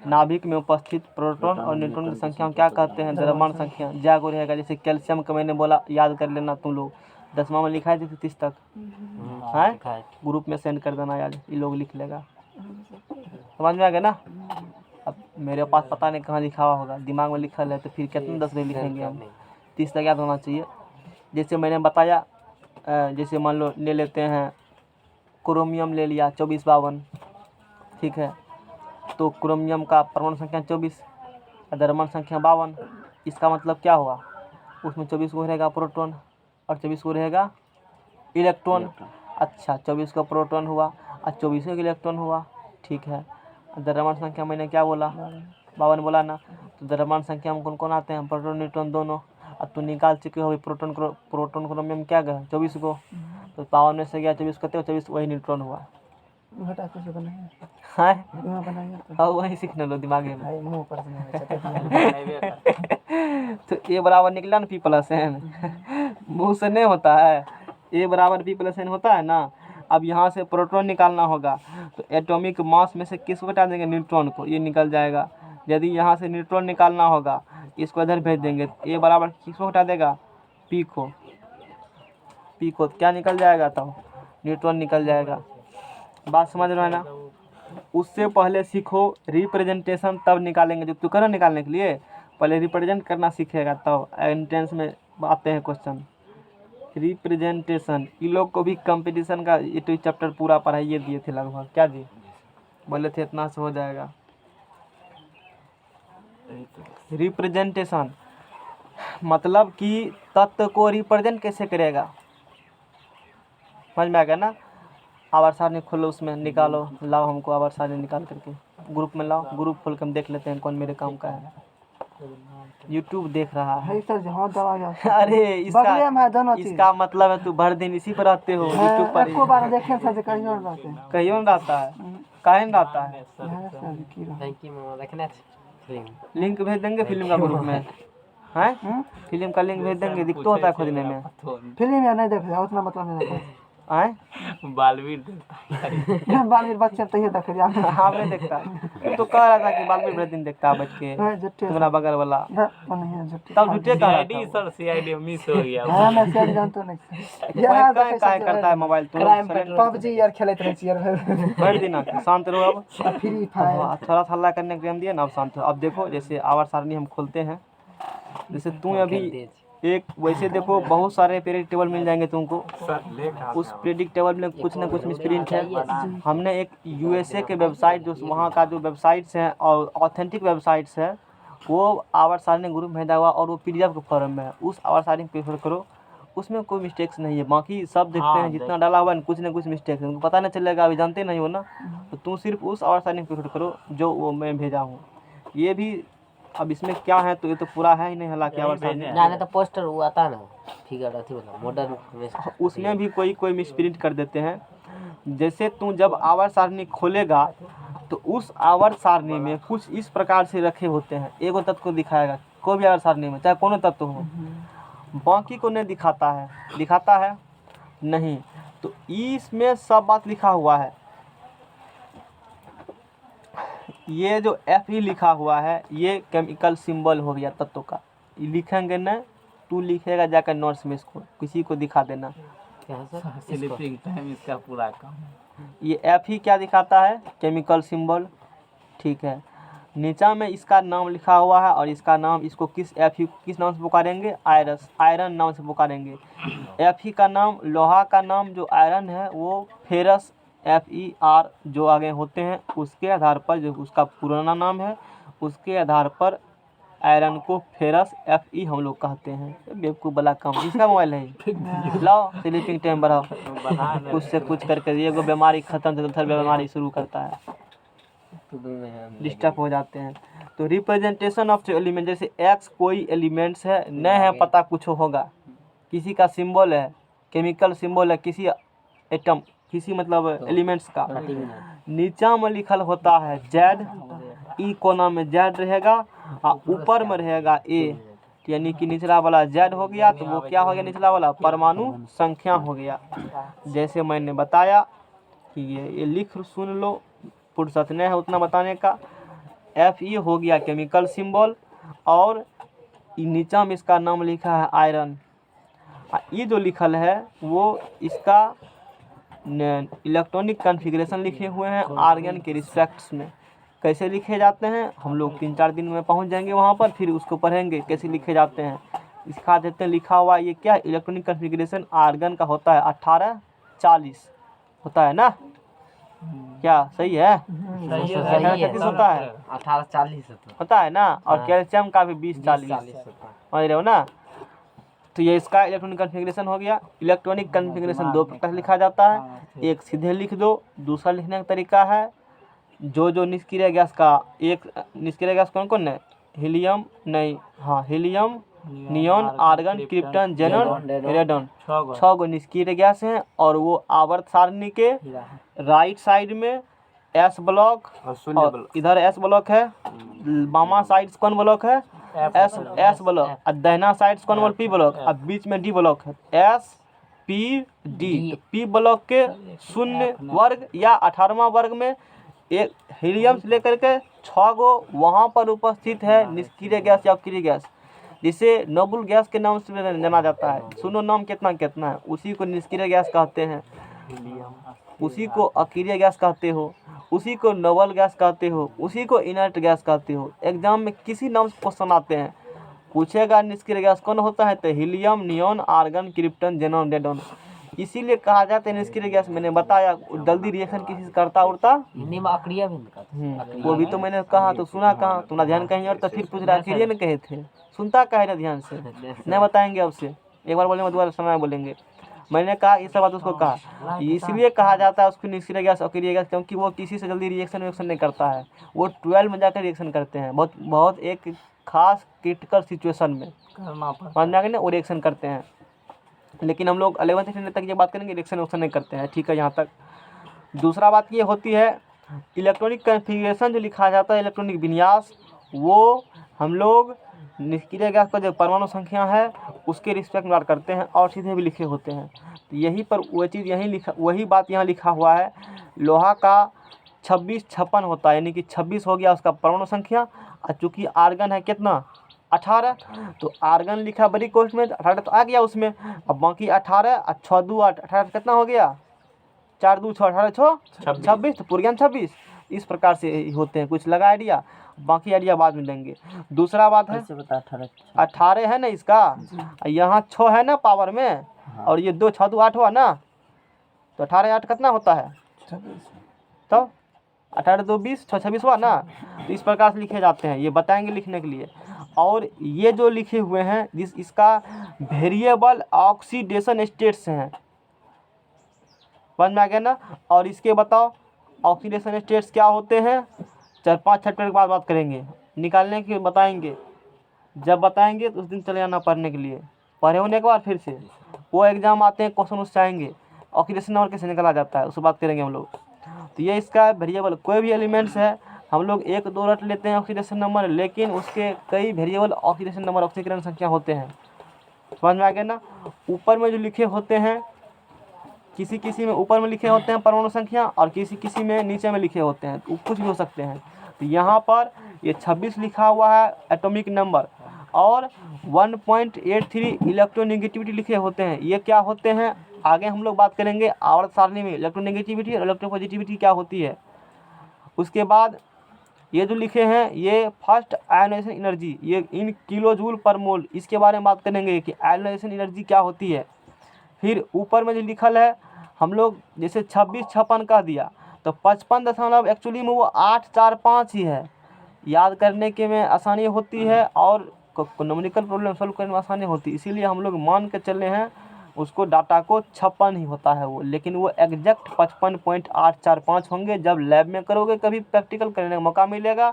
नाभिक में उपस्थित प्रोटॉन और न्यूट्रॉन की संख्या क्या कहते हैं? द्रव्यमान संख्या। जागो रहेगा। जैसे कैल्शियम का मैंने बोला, याद कर लेना तुम लोग, 10वां में लिखा है 30 तक है, ग्रुप में सेंड कर देना याद, ये लोग लिख लेगा। समझ में आ गया ना? अब मेरे पास पता नहीं कहाँ लिखा हुआ होगा, दिमाग में लिखा है तो फिर कितने 10 में लिखेंगे हम? 30 तक याद होना चाहिए। जैसे मैंने बताया, जैसे मान लो ले लेते हैं क्रोमियम ले लिया 24 52, ठीक है, तो क्रोमियम का परमाणु संख्या 24, द्रव्यमान संख्या 52। इसका मतलब क्या हुआ, उसमें 24 को रहेगा प्रोटॉन और 24 को रहेगा इलेक्ट्रॉन। अच्छा 24 का प्रोटॉन हुआ और 24 का इलेक्ट्रॉन हुआ, ठीक है। द्रव्यमान संख्या मैंने क्या बोला, 52 बोला ना। तो द्रव्यमान संख्या में कौन कौन आते हैं, प्रोटॉन न्यूट्रॉन दोनों। अब तो निकाल चुके हो प्रोटॉन क्रोमियम क्या गया 24 को, तो 52 में से गया 24 करते हो, 24 वही न्यूट्रॉन हुआ। घटा कैसे बनाएंगे, हाँ वहाँ बनाएंगे तो हाँ वही सीखने लो दिमाग में। भाई मुंह पर से नहीं बचा तो ए बराबर निकला ना P+N, मुंह से नहीं होता है, ए बराबर P+N होता है ना। अब यहाँ से प्रोटॉन निकालना होगा, तो एटॉमिक मास में से किसको हटा देंगे, न्यूट्रॉन को, ये निकल जाएगा। यदि यहाँ से न्यूट्रॉन निकालना होगा, इसको इधर भेज देंगे, ए बराबर किसको हटा देगा, पी को, क्या निकल जाएगा, तो न्यूट्रॉन निकल जाएगा। बात समझ रहे हैं ना। उससे पहले सीखो रिप्रेजेंटेशन, तब निकालेंगे। जो तू करो निकालने के लिए पहले रिप्रेजेंट करना सीखेगा, तब एंट्रेंस में आते हैं क्वेश्चन। रिप्रेजेंटेशन, इन लोग को भी कंपटीशन का ये तो चैप्टर पूरा पढ़ाइए दिए थे लगभग, क्या जी बोले थे इतना से हो जाएगा। रिप्रेजेंटेशन मतलब कि तत्व को रिप्रेजेंट कैसे करेगा, समझ में आ गया ना। आवर सारणी खोलो, उसमें निकालो, लाओ हमको आवर सारणी निकाल करके ग्रुप में लाओ, ग्रुप खोल के हम देख लेते हैं कौन मेरे काम का है। यूट्यूब देख रहा है। है सर जहाँ दवा गया अरे बगले में है दोनों चीज। इसका मतलब है तू भर दिन इसी पर रहते हो यूट्यूब पर ही। एको बार देखे सर कहीं और रहते हैं कहीं नहीं रहता है, काहे नहीं रहता है। सर की रहा थैंक यू मामा, देखना फिल्म लिंक भेज देंगे फिल्म का ग्रुप में, हैं फिल्म का लिंक भेज देंगे, दिक्कत होता है खोजने में। फिल्म या नहीं देखे उतना मतलब नहीं रखा आए बालवीर बालवीर बच्चे तो ये देखे यार हाँ मैं देखता, तू तो कह रहा था कि बाल में दिन देखता है बैठ के झूठे तुम्हारा बगल वाला, वो नहीं है झूठे तब झूठे कह रहा सीआईडी सर सीआईडी मिस हो गया। हाँ मैं सर जानता नहीं था। काहे करता है मोबाइल तुम पबजी यार खेलते रहे यार बैठ देना, शांत रहो। अब फ्री फायर थोड़ा सा हल्ला करने के टाइम दिया ना, अब शांत हो। अब देखो जैसे आवर सारणी हम खोलते हैं, जैसे तू अभी एक वैसे देखो बहुत सारे प्रेडिक्टेबल मिल जाएंगे तुमको। सर लेखा उस प्रेडिक्टेबल में कुछ ना कुछ मिसप्रिंट है। हमने एक यूएसए के वेबसाइट, जो वहाँ का जो वेबसाइट्स हैं और ऑथेंटिक वेबसाइट्स है, वो आवर सारणी ग्रुप भेजा हुआ और वो पीडीएफ के फॉर्म में है। उस आवर सारणी प्रेफर करो, उसमें कोई मिस्टेक्स नहीं है। बाकी सब देखते हैं जितना डाला हुआ है कुछ ना कुछ मिस्टेक्स है, उनको पता नहीं चलेगा, अभी जानते नहीं हो ना। तो तुम सिर्फ उस आवर सारणी प्रेफर करो जो वो मैं भेजा हूँ। ये भी अब इसमें क्या है, तो ये तो पूरा है ही नहीं, हालांकि आवर सारणी ना तो पोस्टर वो आता है ना, फिगर अथी वाला मॉडर्न में, उसमें भी कोई मिसप्रिंट कर देते हैं। जैसे तू जब आवर सारणी खोलेगा तो उस आवर सारणी में कुछ इस प्रकार से रखे होते हैं, एगो तत्व को दिखाएगा कोई भी आवर सारणी में, चाहे कोनो तत्व हो, बाकी को नहीं दिखाता है। दिखाता है नहीं, तो इसमें सब बात लिखा हुआ है। ये जो Fe लिखा हुआ है ये केमिकल सिंबल हो गया तत्व का। ये लिखेंगे ना, तू लिखेगा जाकर नोट्स में, इसको किसी को दिखा देना। क्या सर स्लीपिंग टाइम इसका पूरा काम। ये Fe क्या दिखाता है, केमिकल सिंबल, ठीक है। नीचा में इसका नाम लिखा हुआ है और इसका नाम, इसको किस Fe किस नाम से पुकारेंगे, आयरन नाम से पुकारेंगे। Fe का नाम, लोहा का नाम जो आयरन है वो फेरस, FeR जो आगे होते हैं उसके आधार पर, जो उसका पुराना नाम है उसके आधार पर आयरन को फेरस Fe हम लोग कहते हैं। बेवकूफ़ वाला काम, इसका मोबाइल है, लाओ स्लीपिंग टाइम बढ़ाओ, कुछ से कुछ करके ये को बीमारी खत्म से दूसरी बीमारी शुरू करता है, डिस्टर्ब हो जाते हैं। तो रिप्रेजेंटेशन ऑफ एलिमेंट, जैसे X कोई एलिमेंट्स है, न है पता कुछ होगा, किसी का सिंबल है, केमिकल सिंबल है किसी एटम, किसी मतलब एलिमेंट्स का, नीचा में लिखल होता है Z, ई कोना में Z रहेगा और ऊपर में रहेगा A, यानी कि निचला वाला Z हो गया, तो वो क्या हो गया, निचला वाला परमाणु संख्या हो गया। जैसे मैंने बताया कि ये लिख सुन लो, फुर्सत नहीं है उतना बताने का। Fe हो गया केमिकल सिंबल और नीचा में इसका नाम लिखा है आयरन। ये जो लिखल है वो इसका इलेक्ट्रॉनिक कॉन्फ़िगरेशन लिखे हुए हैं आर्गन के रिस्पेक्ट्स में। कैसे लिखे जाते हैं हम लोग 3-4 दिन में पहुंच जाएंगे वहां पर, फिर उसको पढ़ेंगे कैसे लिखे जाते हैं। दिखा देते हैं, लिखा हुआ ये क्या, इलेक्ट्रॉनिक कॉन्फ़िगरेशन आर्गन का होता है 1840 होता है ना, क्या सही है। सही है, 18-36 होता है, 1840 होता होता है ना। और हाँ। कैल्शियम का भी 20-40 40 होता है। समझ रहे हो ना। तो ये इसका इलेक्ट्रॉनिक कन्फिग्रेशन हो गया। इलेक्ट्रॉनिक कन्फिग्रेशन दो प्रकार से लिखा जाता है, एक सीधे लिख दो, दूसरा लिखने का तरीका है जो निष्क्रिय गैस का, एक निष्क्रिय गैस कौन कौन है, हीलियम नहीं, हाँ helium, neon, argon, krypton, xenon, radon, 6 गो निष्क्रिय गैस हैं। और वो आवर्त सारणी के राइट साइड में एस ब्लॉक और इधर एस ब्लॉक है, बामा साइड कौन ब्लॉक है, एस ब्लॉक, और दाहिना साइड कौन ब्लॉक, पी ब्लॉक, और बीच में डी ब्लॉक है, S P D. P block के 0 वर्ग या 18वां वर्ग में एक हीलियम से लेकर के 6 गो वहाँ पर उपस्थित है निष्क्रिय गैस या अक्रिय गैस, जिसे नोबल गैस के नाम से जाना जाता है। सुनो नाम कितना कितना है, उसी को निष्क्रिय गैस कहते हैं, उसी को अक्रिय गैस कहते हो, उसी को नोबल गैस कहते हो, उसी को इनर्ट गैस कहते हो। एग्जाम में किसी नाम से क्वेश्चन आते हैं, पूछेगा निष्क्रिय गैस कौन होता है, तो helium, neon, argon, krypton, xenon, radon. इसीलिए कहा जाता है निष्क्रिय गैस। मैंने बताया जल्दी रिएक्शन किसी से करता उड़ता, हिंदी में अक्रिया भी निकलता है। वो भी तो मैंने कहा, तो सुना कहाँ, तुम्हारा ध्यान कहीं और, तो फिर पूछ रहा अक्रिय न कहे थे, सुनता कहे ना ध्यान से, नहीं बताएंगे अब से, एक बार बोलेंगे दोबारा समय बोलेंगे। मैंने कहा ये सब बात उसको कहा, इसलिए कहा जाता है उसको निष्क्रिय गैस अक्रिय गैस, क्योंकि वो किसी से जल्दी रिएक्शन नहीं करता है, वो 12 में जाकर रिएक्शन करते हैं, बहुत एक खास क्रिटिकल सिचुएशन में करना पड़ता समझ में आ गया ना, वो रिएक्शन करते हैं। लेकिन हम लोग 11th 10th तक ये बात करेंगे, रिएक्शन नहीं करते हैं, ठीक है। यहाँ तक दूसरा बात ये होती है इलेक्ट्रॉनिक कन्फिग्रेशन जो लिखा जाता है, इलेक्ट्रॉनिक विन्यास, वो हम लोग निष्क्रिय गैस पर जो परमाणु संख्या है उसके रिस्पेक्ट में बात करते हैं, और सीधे भी लिखे होते हैं। तो यही पर वह चीज़ यहीं लिखा, वही बात यहाँ लिखा हुआ है। लोहा का 26-56 होता है, यानी कि 26 हो गया उसका परमाणु संख्या, और चूँकि आर्गन है कितना 18, तो आर्गन लिखा बड़ी कोष्ठ में, 18 तो आ गया उसमें, अब बाकी 18 और 6 2 8, 18 कितना हो गया, 4 2 6, 18 6 26, तो पूर्व 26। इस प्रकार से होते हैं, कुछ लगा आइडिया, बाकी आइडिया बाद में देंगे। दूसरा बात है 18 है ना इसका, यहाँ 6 है ना पावर में, और ये 2 6 2 8 हुआ ना, तो 18 8 कितना होता है, तो 18 2 20, 6 26 हुआ ना। तो इस प्रकार से लिखे जाते हैं, ये बताएंगे लिखने के लिए। और ये जो लिखे हुए हैं इसका वेरिएबल ऑक्सीडेशन स्टेट्स हैं, समझ में आ गया ना। और इसके बताओ ऑक्सीडेशन स्टेट्स क्या होते हैं, 4-5 चैप्टर के बाद बात करेंगे, निकालने के बताएंगे, जब बताएंगे तो उस दिन चले जाना पढ़ने के लिए, पढ़े होने के बाद फिर से वो एग्जाम आते हैं, क्वेश्चन उससे आएंगे, ऑक्सीडेशन नंबर कैसे निकला जाता है उससे बात करेंगे हम लोग। तो ये इसका वेरिएबल, कोई भी एलिमेंट्स है हम लोग 1 2 रट लेते हैं ऑक्सीडेशन नंबर, लेकिन उसके कई वेरिएबल ऑक्सीडेशन नंबर, ऑक्सीकरण संख्या होते हैं, समझ में आ गया ना। ऊपर में जो लिखे होते हैं, किसी किसी में ऊपर में लिखे होते हैं परमाणु संख्या, और किसी किसी में नीचे में लिखे होते हैं, तो कुछ भी हो सकते हैं। तो यहाँ पर ये 26 लिखा हुआ है एटॉमिक नंबर, और 1.83 इलेक्ट्रोनेगेटिविटी लिखे होते हैं। ये क्या होते हैं आगे हम लोग बात करेंगे, आवर्त सारणी में इलेक्ट्रोनेगेटिविटी और इलेक्ट्रोपॉजिटिविटी क्या होती है। उसके बाद ये जो लिखे हैं ये फर्स्ट आयोनाइजेशन एनर्जी, ये इन किलो जूल पर मोल, इसके बारे में बात करेंगे कि आयोनाइजेशन एनर्जी क्या होती है। फिर ऊपर में जो लिखल है हम लोग जैसे 26-56 कह दिया, तो 55 एक्चुअली में वो 845 ही है, याद करने के में आसानी होती है और न्यूमेरिकल प्रॉब्लम सॉल्व करने में आसानी होती है। इसीलिए हम लोग मान के चले हैं उसको, डाटा को 56 ही होता है वो, लेकिन वो एग्जैक्ट 55.845 होंगे। जब लैब में करोगे कभी प्रैक्टिकल करने का मौका मिलेगा,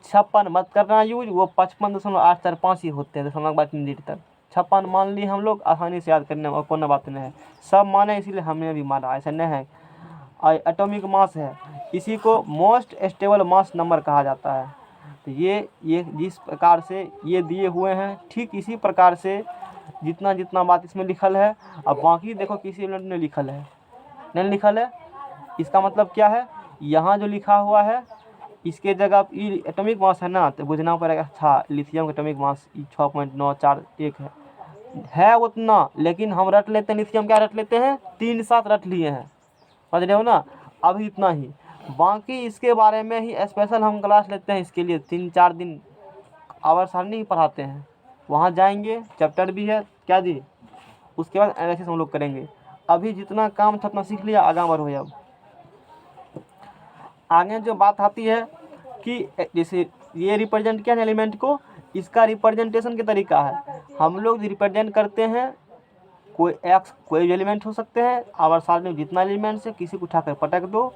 56 मत करना यूज, वो 55.845 ही होते हैं, दशमलव बाद 3 डिजिट तक। 56 मान लिए हम लोग, आसानी से याद करने में कोई बात नहीं है, सब माने इसीलिए हमने भी माना, ऐसा नहीं है। एटॉमिक मास है, इसी को मोस्ट स्टेबल मास नंबर कहा जाता है। तो ये जिस प्रकार से ये दिए हुए हैं, ठीक इसी प्रकार से जितना जितना बात इसमें लिखल है, अब बाकी देखो किसी एलिमेंट में लिखल है नहीं लिखल है, इसका मतलब क्या है, यहाँ जो लिखा हुआ है इसके जगह एटॉमिक मास है ना, तो बुझना पड़ेगा। अच्छा लिथियम का एटॉमिक मास 6.941 है उतना, लेकिन हम रट लेते हैं लिथियम, क्या रट लेते हैं 3-7 रट लिए हैं, समझ रहे हो ना, अभी इतना ही। बाकी इसके बारे में ही स्पेशल हम क्लास लेते हैं, इसके लिए 3-4 दिन आवर सारणी ही पढ़ाते हैं, वहाँ जाएंगे, चैप्टर भी है क्या जी, उसके बाद एनालिसिस हम लोग करेंगे। अभी जितना काम था उतना सीख लिया, आगे बढ़ो। अब आगे जो बात आती है कि जैसे ये रिप्रेजेंट किया है एलिमेंट को, इसका रिप्रेजेंटेशन के तरीका है। हम लोग रिप्रेजेंट करते हैं कोई एक्स, कोई भी एलिमेंट हो सकते हैं, आवर्त सारणी में जितना एलिमेंट्स है किसी को उठाकर पटक दो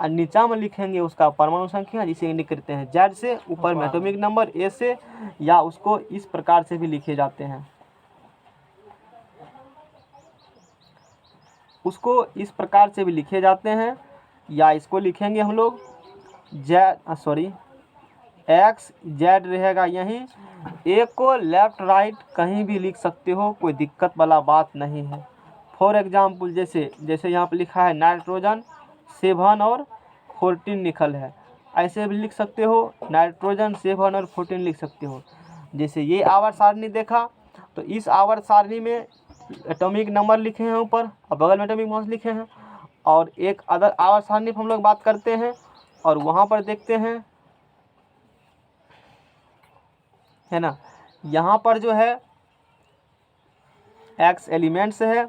और नीचा में लिखेंगे उसका परमाणु संख्या, जिसे इंडिकेट करते हैं जेड से, ऊपर में एटॉमिक नंबर ए से, या उसको इस प्रकार से भी लिखे जाते हैं। उसको इस प्रकार से भी लिखे जाते हैं, या इसको लिखेंगे हम लोग एक्स जेड रहेगा यहीं। ए को लेफ्ट राइट कहीं भी लिख सकते हो, कोई दिक्कत वाला बात नहीं है। फॉर एग्जाम्पल जैसे यहाँ पर लिखा है नाइट्रोजन 7 और 14 लिखल है, ऐसे भी लिख सकते हो, नाइट्रोजन 7 और 14 लिख सकते हो। जैसे ये आवर्त सारणी देखा, तो इस आवर्त सारणी में एटॉमिक नंबर लिखे हैं ऊपर और बगल में एटॉमिक मास लिखे हैं, और एक अदर आवर्त सारणी पर हम लोग बात करते हैं और वहाँ पर देखते हैं, है ना, यहाँ पर जो है एक्स एलिमेंट्स है,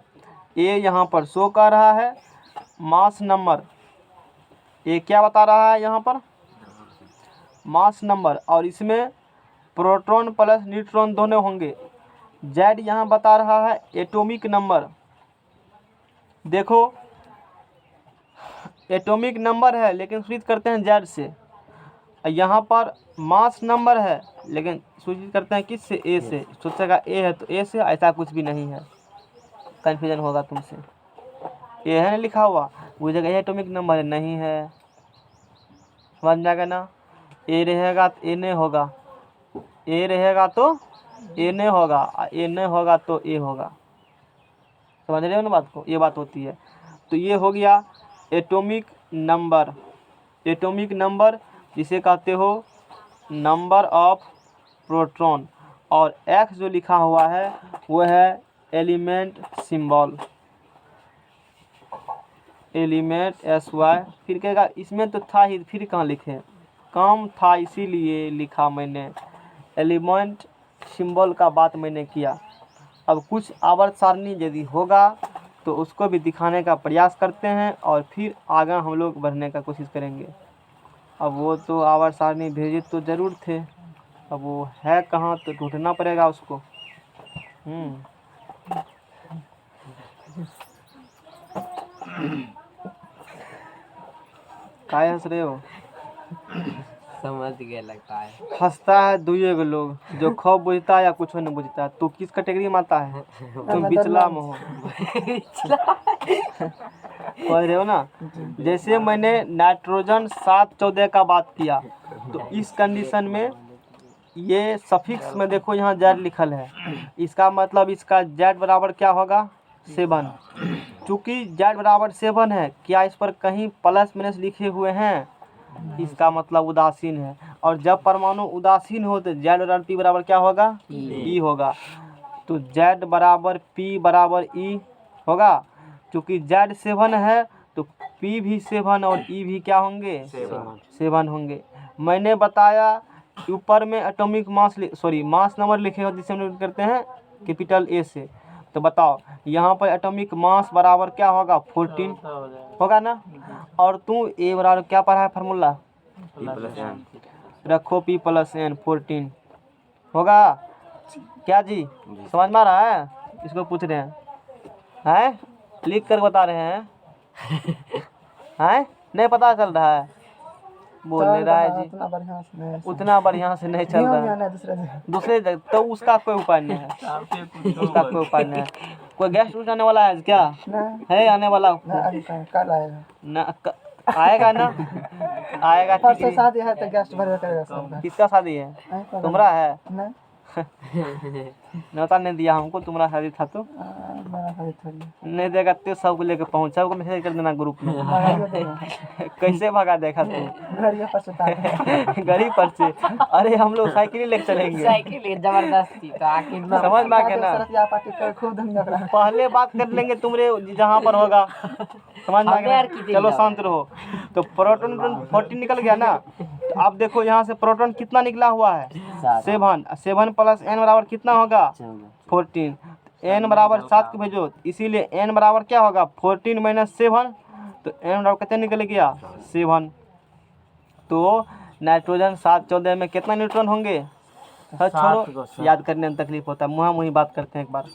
ए यहाँ पर शो कर रहा है, मास नंबर ए क्या बता रहा है यहाँ पर, मास नंबर, और इसमें प्रोटॉन प्लस न्यूट्रॉन दोनों होंगे। जेड यहाँ बता रहा है एटॉमिक नंबर, देखो एटॉमिक नंबर है लेकिन सूचित करते हैं जेड से, यहाँ पर मास नंबर है लेकिन सूचित करते हैं किससे, ए से। सोचेगा ए है तो ए से, ऐसा कुछ भी नहीं है, कन्फ्यूजन होगा तुमसे। ए है ना लिखा हुआ, वो जगह ए एटॉमिक नंबर है, नहीं है, समझ में आएगा ना। ए रहेगा तो ए नहीं होगा, ए रहेगा तो ए नहीं होगा, ए नहीं होगा तो ए होगा, समझ रहे हो ना बात को, ये बात होती है। तो ये हो गया एटॉमिक नंबर। एटॉमिक नंबर जिसे कहते हो नंबर ऑफ प्रोटॉन, और एक्स जो लिखा हुआ है वो है एलिमेंट सिंबल, एलिमेंट SY। फिर कहेगा इसमें तो था ही, फिर कहाँ लिखे, काम था इसीलिए लिखा मैंने, एलिमेंट सिंबल का बात मैंने किया। अब कुछ आवर्त सारणी यदि होगा तो उसको भी दिखाने का प्रयास करते हैं और फिर आगे हम लोग बढ़ने का कोशिश करेंगे। अब वो तो आवर्त सारणी भेजे तो ज़रूर थे, अब वो है कहाँ तो ढूंढना पड़ेगा उसको। काय हंस रहे हो? समझ गए लगता है। हंसता है दुए गो लोग, जो खूब बुझता है या कुछ नहीं बुझता है। तू किस कैटेगरी में आता है? तुम बिचला में हो, समझ रहे हो ना। जैसे मैंने नाइट्रोजन 7-14 का बात किया, तो इस कंडीशन में ये सफिक्स में देखो यहाँ जेड लिखल है, इसका मतलब इसका जेड बराबर क्या होगा, 7। चूँकि जेड बराबर 7 है, क्या इस पर कहीं प्लस माइनस लिखे हुए हैं, इसका मतलब उदासीन है। और जब परमाणु उदासीन हो तो जेड बराबर पी बराबर क्या होगा, ई होगा। तो जेड बराबर पी बराबर ई होगा। क्योंकि जेड 7 है तो पी भी 7 और ई भी क्या होंगे, 7 होंगे। मैंने बताया ऊपर में एटॉमिक मास मास नंबर लिखे हो जिसे हम लोग करते हैं कैपिटल ए से। तो बताओ यहाँ पर एटॉमिक मास बराबर क्या होगा, 14 होगा ना। और तू ए बराबर क्या पढ़ा है फार्मूला, रखो P + N 14 होगा क्या जी, समझ में आ रहा है? इसको पूछ रहे हैं लिख कर बता रहे हैं नहीं पता चल रहा है, बोल नहीं रहा है जी। उतना बढ़िया से नहीं चल रहा है दूसरे तो उसका कोई उपाय नहीं है, उसका कोई उपाय नहीं है। कोई गेस्ट आने वाला है क्या, है आने वाला कल आएगा ना, आएगा ना, आएगा परसों शादी है तो गेस्ट भरवा करेगा सब। किसका शादी है, तुम्हारा है? नहीं न्योता नहीं दिया हमको, तुम्हारा शादी था तो मेरा शादी थोड़ी नहीं देगा तो सबको लेकर पहुंचा को मैसेज कर देना ग्रुप में। कैसे भगा देखा तू घड़िया पर से गरीब पर से, अरे हम लोग साइकिल ही लेकर चलेंगे, साइकिल जबरदस्ती तो आखिर ना समझ में आ गया ना। सरतिया पार्टी कर खूब धंधा करा। पहले बात कर लेंगे तुमरे जहाँ पर होगा, समझ में आ गया ना? चलो शांत रहो। तो प्रोटॉन 14 निकल गया ना। तो आप देखो यहाँ से प्रोटॉन कितना निकला हुआ है, 7 + N बराबर कितना होगा, 14। N बराबर 7 को भेजो, इसीलिए N बराबर क्या होगा, 14 - 7। तो N बराबर कितने निकल गया, 7। तो नाइट्रोजन 714 में कितना न्यूट्रॉन होंगे? हाँ, छोड़ो, याद करने में तकलीफ होता है, मुँह मुँही बात करते हैं एक बार।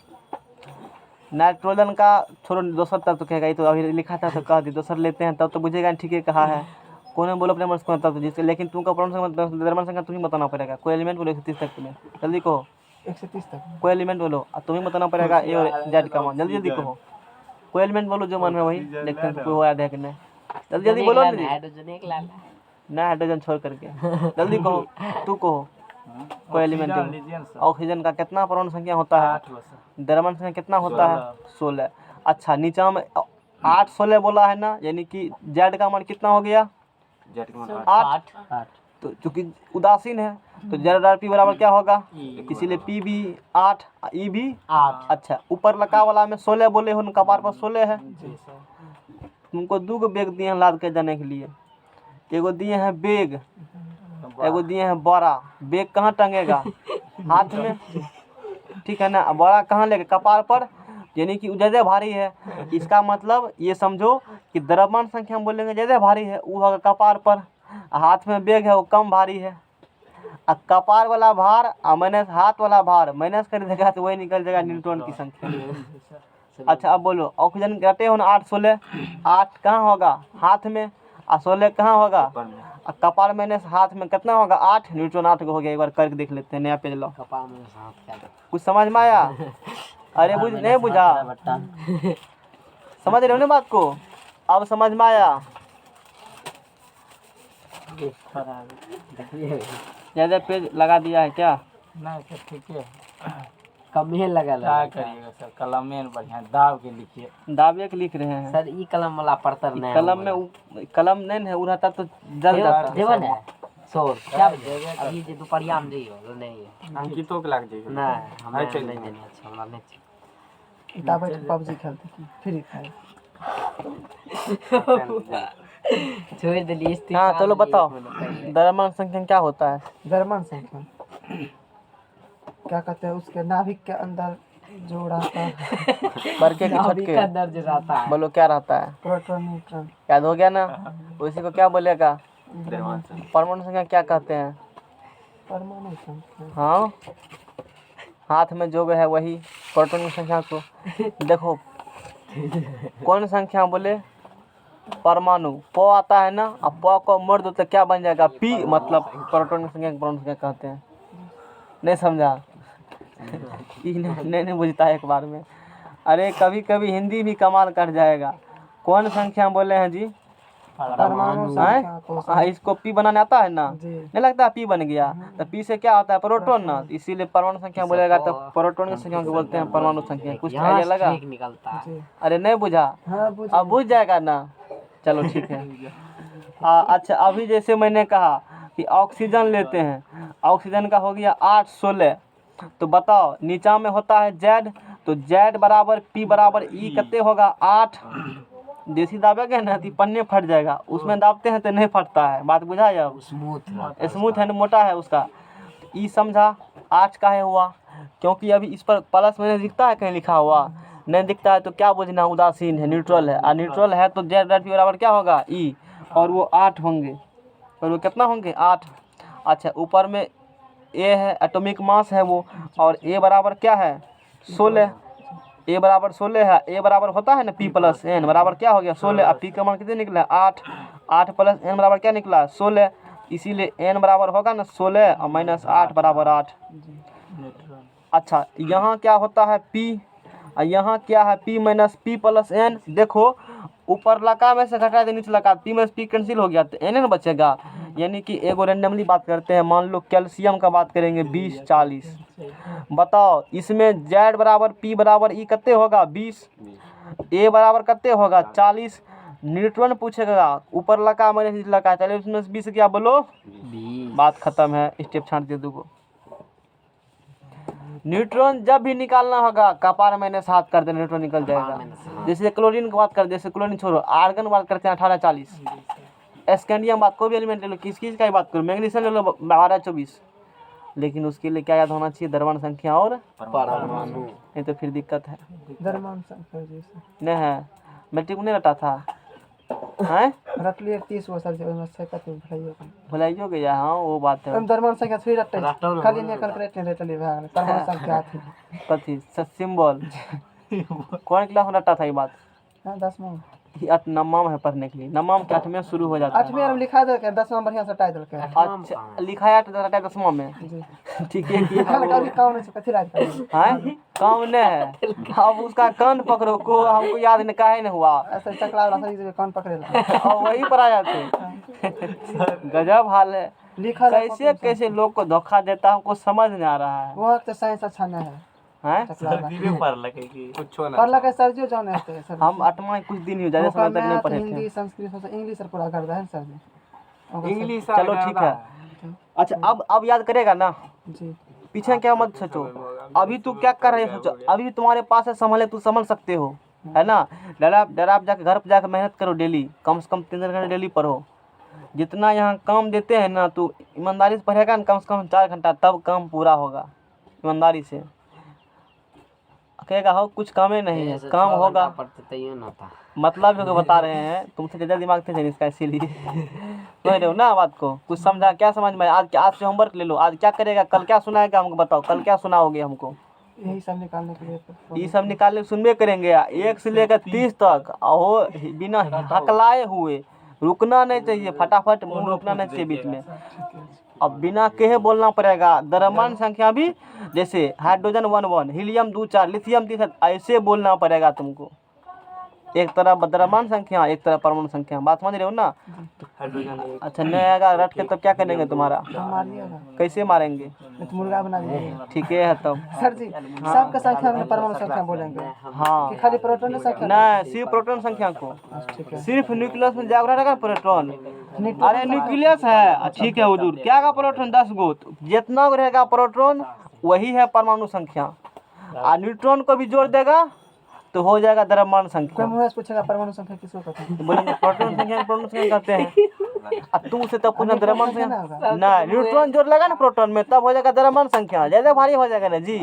नाइट्रोजन का छोड़ो, दोसर तब तो कहेगा, ये तो अभी लिखा था तो कह दी, दोसर लेते हैं तब तो बुझेगा ठीक है कहा है। कौन बोलो अपने मन से तब तो जिससे, लेकिन तुमको द्रव्यमान संख्या तुम्हें बताना पड़ेगा। कोई एलिमेंट बोलो 130 तक तुम्हें, जल्दी कहो 130 तक। कोई एलिमेंट बोलो, अब तुम्हें बताना पड़ेगा ए और जेड का मान, जल्दी जल्दी कहो। कोई एलिमेंट बोलो जो मन में वही, देखते हैं कोई याद है कि नहीं। जल्दी जल्दी बोलो ना, हाइड्रोजन एक लाल है। ना हाइड्रोजन छोड़ करके जल्दी कहो, तू कहो कोई एलिमेंट। ऑक्सीजन का कितना परमाणु संख्या होता है? द्रव्यमान संख्या कितना होता है? 16। अच्छा, नीचा में 8 16 बोला है ना, यानी कि जेड का मान कितना हो गया? 8। तो चूंकि उदासीन है तो जेड आर पी बराबर क्या होगा? इसीलिए पी भी 8, ई भी 8। अच्छा, ऊपर लका वाला में 16 बोले हो, कपार पर 16 है। तुमको 2 बैग दिए हैं लाद के जाने के लिए, एगो दिए हैं बैग, एगो दिए हैं बड़ा। बैग कहाँ टंगेगा? हाथ में, ठीक है ना। बड़ा कहाँ लेके? कपार पर, यानी कि ज़्यादा भारी है। इसका मतलब ये समझो कि द्रव्यमान संख्या हम बोलेंगे ज़्यादा भारी है, वो होगा कपार पर। हाथ में बैग है वो कम भारी है। कपार वाला भार और माइनस हाथ वाला भार माइनस कर देगा तो वही निकल जाएगा न्यूट्रॉन की संख्या। अच्छा, अब बोलो ऑक्सीजन कहते हो ना 8 16, 8 कहाँ होगा? हाथ में, और 16 कहाँ होगा? कपार माइनस हाथ में कितना होगा? 8। न्यूट्रॉन 8 हो गया। एक बार करके देख लेते हैं, नया पेज लो। कपाल में हाथ क्या है? कुछ समझ में आया? अरे बुझ नहीं बुझा? समझ रहे हो ना बात को? अब समझ में आया? ज़्यादा पेज लगा दिया है क्या? नहीं सर, ठीक है। कम ही लगा क्या करिएगा सर, कलम में बढ़िया दाब के लिखिए। दाबिए के लिख रहे हैं सर। ई कलम वाला पढ़तर नहीं, कलम में कलम नहीं है, उड़ाता तो जल जाता। देवन है सोर क्या बजे? अभी जे दोपहरिया में जइयो तो नहीं है अंकितों के लग जाएगा। नहीं, हमें नहीं देनी अच्छा, हमरा नहीं चाहिए। किताब है पबजी खेलते की फ्री फायर। छोड़ दिली इस। हाँ चलो बताओ, द्रव्यमान संख्या क्या होता है? द्रव्यमान संख्या क्या कहते हैं? उसके नाभिक के अंदर जो रहता है, बरके की नाभिक छटके का दर्ज रहता है। बोलो क्या रहता है? Proton neutron. याद हो गया ना? उसी को क्या बोलेगा? द्रव्यमान संख्या, परमाणु संख्या क्या कहते हैं? परमाणु संख्या। हाँ, हाथ में जो है वही प्रोटॉन की संख्या को देखो। कौन संख्या बोले? परमाणु। प आता है ना, अब प को मोड़ दो तो क्या बन जाएगा? पी, मतलब प्रोटॉन की संख्या परमाणु संख्या कहते हैं। नहीं समझा? नहीं बुझता है एक बार में। अरे कभी कभी हिंदी भी कमाल कर जाएगा। कौन संख्या बोले हैं जी? परमाणु संख्या को हाँ, इसको पी बनाने आता है ना? जी। नहीं लगता पी बन गया तो पी से क्या होता है? प्रोटॉन ना, इसीलिए परमाणु संख्या बोलेगा तो प्रोटॉन की संख्या को बोलते हैं परमाणु संख्या। कुछ आइडिया लगा? निकलता है। जी। अरे नहीं बुझा? हाँ बुझ अब बुझ जाएगा ना? चलो ठीक है। अच्छा, अभी जैसे मैंने कहा कि ऑक्सीजन लेते हैं, ऑक्सीजन का हो गया 8 16। तो बताओ नीचा में होता है जेड, तो जेड बराबर पी बराबर ई कितने होगा? 8। देसी दाबेगा ना तो पन्ने फट जाएगा, उसमें दाबते हैं तो नहीं फटता है। बात बुझा? जब स्मूथ है ना, मोटा है उसका। तो ई समझा 8 का है हुआ, क्योंकि अभी इस पर प्लस मैंने दिखता है कहीं लिखा हुआ? नहीं दिखता है तो क्या बुझना? उदासीन है, न्यूट्रल है। और न्यूट्रल है तो जेड पी बराबर क्या होगा? ई, और वो 8 होंगे। और वो कितना होंगे? 8। अच्छा, ऊपर में ए है, एटॉमिक मास है वो, और ए बराबर क्या है? 16। ए बराबर 16 है। ए बराबर होता है ना पी प्लस एन, बराबर क्या हो गया? 16। अब पी का मान कितने निकला? 8। 8 प्लस एन बराबर क्या निकला? 16। इसीलिए एन बराबर होगा ना 16 और माइनस 8 बराबर 8। अच्छा, यहाँ क्या होता है? पी, और यहाँ क्या है? P minus P plus N. देखो ऊपर लका में से घटा दे नीचे लका, पी माइनस पी कैंसिल हो गया तो एन ना बचेगा। यानी कि एगो रेंडमली बात करते हैं, मान लो कैल्शियम का बात करेंगे 20 40। बताओ इसमें जेड बराबर पी बराबर ई कितने होगा? 20। ए बराबर कितने होगा? 40। न्यूट्रॉन पूछेगा, ऊपर लका माइनस नीचे लका, चलिए उसमें 20 क्या बोलो? बात खत्म है। स्टेप छांट दे दूगो। न्यूट्रॉन जब भी निकालना होगा कपार मैंने हाथ कर दे, न्यूट्रॉन निकल जाएगा। जैसे क्लोरीन की बात कर, जैसे क्लोरीन छोड़ो, आर्गन बात करते हैं 18 40। स्कैंडियम बात, कोई भी एलिमेंट ले लो, किस चीज़ का बात करो, मैग्नीशियम ले लो 12 24। लेकिन उसके लिए क्या याद होना चाहिए? द्रव्यमान संख्या और परमाणु। नहीं तो फिर दिक्कत है। द्रव्यमान संख्या जैसे नहीं है, मैट्रिक में नहीं रटा था? हैं रट लिए 30 गो सर जी ओहिमे से कते भलाइयो भुलाइयो गया। हाँ वो बात है। हम दरमान संख्या 3 रटै रटौ न। खाली ने कैलकुलेट नहीं रटली भए गेलै परमाणु संख्या थी कथी सिंबल कौन क्लास में रटा था ये बात? हां 10वां में ये 8वां में है पढ़ने के लिए। 9वां के 8वें शुरू हो जाता है। 8वें में लिखा देलकै 10वां बढ़िया से टाइ देलकै अच्छा लिखा है 8 10वां में। जी ठीक है कि लिखा कभी काम नहीं कथि राज कर हैं काम नहीं है। अब उसका कान पकड़ो को हमको याद नहीं काहे नहीं हुआ ऐसे चकला वाला सही कान पकड़ेला और वही पर आ जाते। गजब हाल है। लिखा कैसे कैसे लोग को धोखा देता है हमको समझ नहीं आ रहा है। वो तो साइंस अच्छा नहीं है हैं चकला वाला दिवे पर लगे कि कुछ ना पढ़ लगे सर जी जाने आते सर हम 8वां कुछ दिन ही हो ज्यादा समय तक नहीं पढ़े थे। हिंदी संस्कृत से इंग्लिश सर पूरा कर दे सर जी इंग्लिश चलो ठीक है। अच्छा अब याद करेगा ना? जी पीछे क्या मत सोचो। अभी तू क्या कर रहे हो सोचो। अभी तुम्हारे पास है संभले तू संभल सकते हो है ना। डर आप जाके घर पे जाकर मेहनत करो डेली कम से कम 3 घंटे डेली पढ़ो। जितना यहाँ काम देते हैं ना तू ईमानदारी से पढ़ेगा ना कम से कम 4 घंटा तब काम पूरा होगा ईमानदारी से। कहेगा हो कुछ काम ही नहीं है काम होगा पढ़ते तैयो ना था। मतलब जो बता रहे हैं तुमसे ज़्यादा दिमाग थे इसका इसीलिए समझ रहे हो ना बात को। कुछ समझा क्या समझ में? आज से होमवर्क ले लो। आज क्या करेगा कल क्या सुनाएगा हमको बताओ। कल क्या सुनाओगे हमको? यही सब निकालने के लिए ये सब निकालने सुनबे करेंगे 1 से लेकर 30 तक और बिना हकलाए हुए रुकना नहीं चाहिए। फटाफट मुंह रुकना नहीं चाहिए बीच में। अब बिना कहे बोलना पड़ेगा। द्रव्यमान संख्या भी जैसे हाइड्रोजन 1 1 हीलियम 2 4 लिथियम 3 7 ऐसे बोलना पड़ेगा तुमको। एक तरफ द्रव्यमान संख्या एक तरफ परमाणु संख्या। बात समझ रहे हो ना? अच्छा नहीं आएगा रट के तब क्या करेंगे तुम्हारा? मारिएगा कैसे मारेंगे? नहीं तो मुर्गा बना दीजिए ठीक है तब। सर जी सबका संख्या में परमाणु संख्या बोलेंगे हाँ कि खाली प्रोटॉन की संख्या नहीं सिर्फ प्रोटॉन संख्या को ठीक है सिर्फ न्यूक्लियस में जागरण रहेगा प्रोटॉन। अरे न्यूक्लियस है ठीक है हुजूर क्या का प्रोटॉन 10 गो जितना रहेगा प्रोटॉन वही है परमाणु संख्या। और न्यूट्रॉन को भी जोड़ देगा तो हो जाएगा द्रव्यमान कोई संख्या। मुझे पूछेगा परमाणु संख्या किसको कहते हैं बोलेंगे प्रोटॉन संख्या कहते हैं। अब तू उसे तब पूछना द्रव्यमान संख्या ना न्यूट्रॉन जोड़ लेगा ना प्रोटॉन में तब हो जाएगा द्रव्यमान संख्या। ज्यादा भारी हो जाएगा ना जी।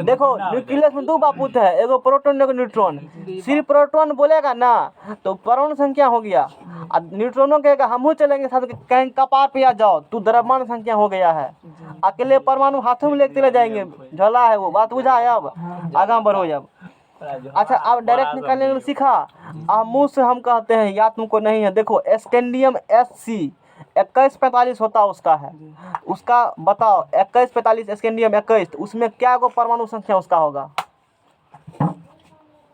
देखो न्यूक्लियस में 2 बापूत है एगो प्रोटॉन एगो न्यूट्रॉन। सिर्फ प्रोटॉन बोलेगा ना तो परमाणु संख्या हो गया। अब न्यूट्रॉनों कहेगा हमहू चलेंगे साथ कहीं कपार पे आ जाओ तू द्रव्यमान संख्या हो गया है। अकेले परमाणु हाथों में लेके चले जाएंगे झोला है वो बात बुझा है। अब आगे बढ़ो अब। अच्छा अब डायरेक्ट निकालने को सीखा। अब मुंह से हम कहते हैं या तुमको नहीं है। देखो स्कैंडियम SC 2145 होता उसका है उसका बताओ 2145 स्कैंडियम 21 उसमें क्या गो परमाणु संख्या उसका होगा?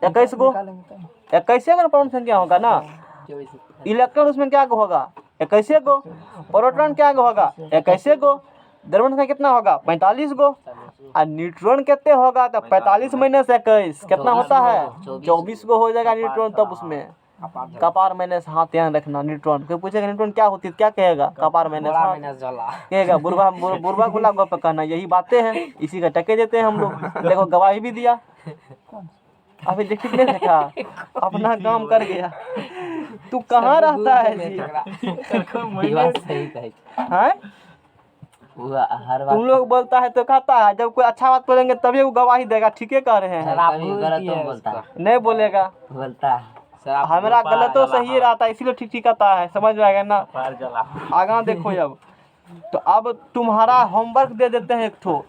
21 गो 21 गो परमाणु संख्या होगा ना। इलेक्ट्रॉन उसमें क्या गो होगा? 21 गो। प्रोटॉन क्या गो होगा? 21 गो। द्रव्यमान संख्या कितना होगा? 45 गो। और न्यूट्रॉन कितने होगा? तो 45 माइनस 21 कितना होता है? 24 गो हो जाएगा न्यूट्रॉन। तब उसमें कपार माइनस हाथ ध्यान रखना। न्यूट्रॉन कोई पूछेगा न्यूट्रॉन क्या होती है क्या कहेगा? कपार माइनस हाथ कहेगा। बुरबा गुलाब पे कहना यही बातें हैं इसी का टके देते हैं हम लोग। देखो गवाही भी दिया अभी देखिए नहीं देखा अपना काम कर गया। तू कहाँ रहता है जी? हैं तुम लोग बोलता है तो कहता है जब कोई अच्छा बात बोलेंगे तभी वो गवाही देगा। ठीक है कह रहे हैं नहीं बोलेगा हमारा गलत तो सही रहता है इसीलिए ठीक ठीक आता है। समझ में आएगा ना? आगे देखो अब तो अब तुम्हारा होमवर्क दे देते हैं एक ठो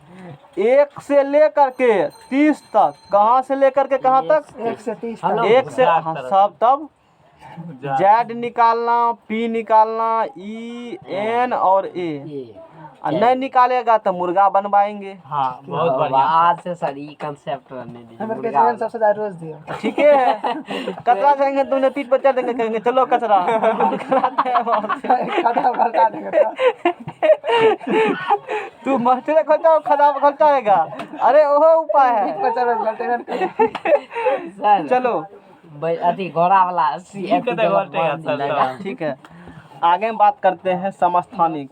1 से लेकर के 30 तक। कहाँ से लेकर के कहाँ तक? 1 से 30 1 से सब तब Z निकालना P निकालना E N और A नहीं निकालेगा तो मुर्गा बनवाएंगे। हाँ बहुत बढ़िया। आज से सर ये कांसेप्ट रहने दीजिए। हमें कहते सबसे ज्यादा रोज दिया ठीक है कचरा जाएंगे तुमने पीठ पर चढ़ देंगे कहेंगे चलो कचरा खड़ा भड़का देगा तू मस्ती खोलता खदा खोलता अरे वो उपाय है। सर चलो अति घोड़ा वाला ठीक है आगे बात करते हैं समस्थानिक।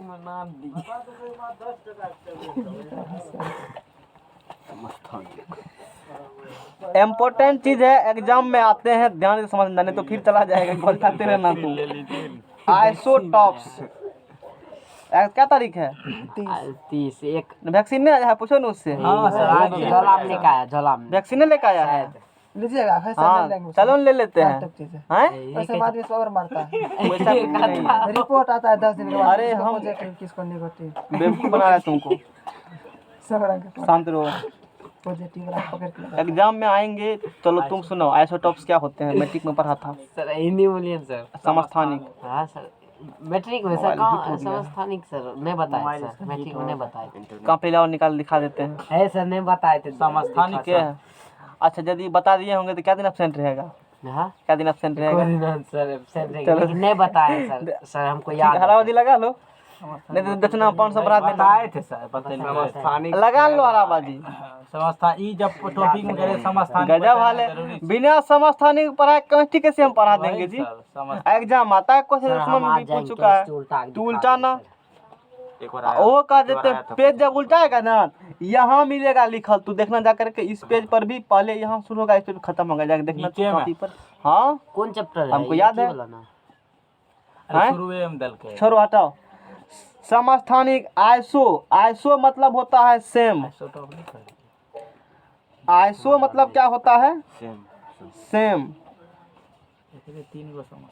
इम्पोर्टेंट चीज है एग्जाम में आते हैं ध्यान से समझना नहीं तो फिर चला जाएगा घोलते रहना तू। आइसोटॉप्स क्या तारीख है? 30 एक वैक्सीन नहीं आया है पूछो ना उससे। हाँ सर झोला में लेके आया झोला में वैक्सीन लेके आया है लीजिएगा वैसे हाँ ले लेंगे चलो ले लेते हैं घातक चीज है हैं वैसे हम आदमी सौ बार मारता है वैसा कुछ नहीं है रिपोर्ट आता है 10 दिन के बाद अरे किसको हम- पॉजिटिव किसको नेगेटिव बेवकूफ बना रहा है तुमको सब रंग के शांत रहो पॉजिटिव वाला पकड़ के लगा एग्जाम में आएंगे। चलो तुम सुनो आइसोटॉप्स क्या होते हैं, मैट्रिक में पढ़ा था। सर हिंदी बोलिए सर। समस्थानिक हाँ सर मैट्रिक में सर कहाँ समस्थानिक सर नहीं बताए सर, मैट्रिक में नहीं बताए थे। कॉपी लाओ निकाल दिखा देते हैं। है सर नहीं बताए थे समस्थानिक ठीक है अच्छा यदि बता दिए होंगे तो क्या दिन एब्सेंट रहेगा, हाँ क्या दिन एब्सेंट रहेगा? कोई ना सर एब्सेंट रहेगा, लेकिन नहीं बताए सर। सर हमको याद है। हराबादी लगा लो नहीं तो दक्षिणा 500 बढ़ा देना। बताए थे सर, बताइए समस्थानिक लगा लो हराबाजी। समस्थान ई जब टॉपिक में करे समस्थानिक गजब वाले बिना समस्थानिक पढ़ाए केमिस्ट्री कैसे हम पढ़ा देंगे जी? एग्जाम आता है क्वेश्चन सर, उसमें हम आज भी पूछ जाएंगे चुका है। तो उल्टा तू उल्टा ना एक बार वो कह देते पेज जब उल्टाएगा ना यहाँ मिलेगा लिखल, तू देखना जा करके इस पेज पर भी पहले यहाँ शुरू होगा इस पेज खत्म होगा, जाके देखना नीचे में? कॉपी पर। हाँ कौन चैप्टर है हमको ये याद की है। बोला ना? हैं? शुरू में दल के छोड़ो हटाओ। समस्थानिक आइसो, आइसो मतलब होता है सेम। आइसो मतलब क्या होता है? सेम। तीन गो समझ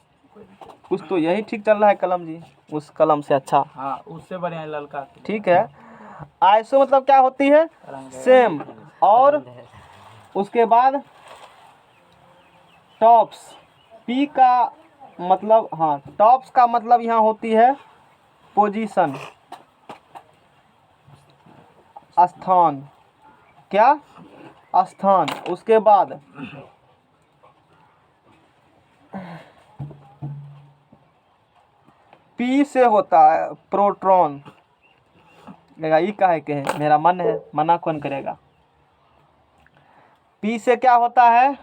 कुछ तो यही ठीक चल रहा है कलम जी, उस कलम से अच्छा हाँ उससे बढ़िया ललका ठीक है। आइसो मतलब क्या होती है? सेम। और उसके बाद टॉप्स, पी का मतलब हाँ टॉप्स का मतलब यहाँ होती है पोजीशन, स्थान। क्या? स्थान। उसके बाद पी से होता है प्रोटॉन। ये काहे के है, मेरा मन है, मना कौन करेगा। पी से क्या होता है?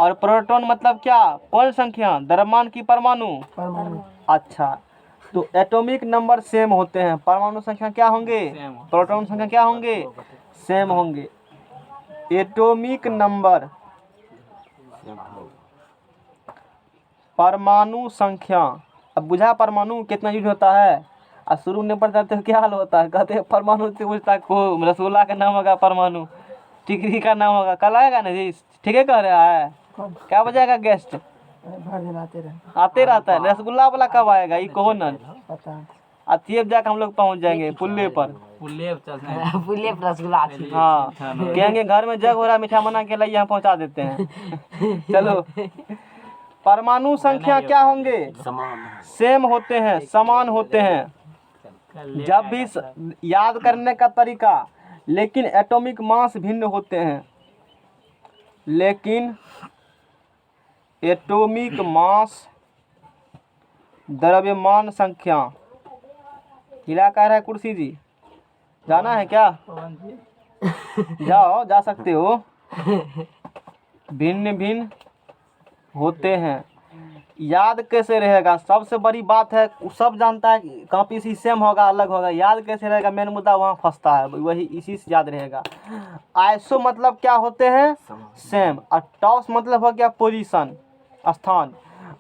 और प्रोटॉन मतलब क्या? कौन संख्या? द्रव्यमान की परमाणु? परमाणु अच्छा तो एटॉमिक नंबर सेम होते हैं, परमाणु संख्या क्या होंगे? प्रोटॉन संख्या क्या होंगे? सेम होंगे। एटॉमिक नंबर परमाणु संख्या। अब बुझा परमाणु कितना यूज होता है? और शुरू में पढ़ता तो क्या हाल होता है, कहते हैं परमाणु से पूछता को रसगुल्ला का नाम होगा परमाणु, टिकरी का नाम होगा, कल आएगा ना जी? ठीक है कह रहा है। क्या बजाएगा गेस्ट? भर दिन आते रहता है। रसगुल्ला वाला कब आएगा ये कहो ना। पता है अतियब जाकर हम लोग पहुंच जाएंगे पुल्ले पर। पुल्ले चलते हैं पुलिया पर रसगुल्ला अच्छी हाँ कहेंगे घर में जग हो रहा मीठा मना के लिए यहाँ पहुंचा देते हैं। चलो परमाणु संख्या क्या होंगे? सेम होते हैं, समान होते हैं। जब भी याद करने का तरीका, लेकिन एटॉमिक मास भिन्न होते हैं। लेकिन एटॉमिक मास द्रव्यमान संख्या। हिला कह रहा है कुर्सी जी, जाना है क्या? जाओ जा सकते हो। भिन्न भिन्न होते हैं। याद कैसे रहेगा? सबसे बड़ी बात है, सब जानता है कॉपी से सेम होगा अलग होगा, याद कैसे रहेगा? मेन मुद्दा वहाँ फंसता है, वही इसी से याद रहेगा। आइसो मतलब क्या होते हैं? सेम। और टॉप्स मतलब हो गया पोजीशन, स्थान।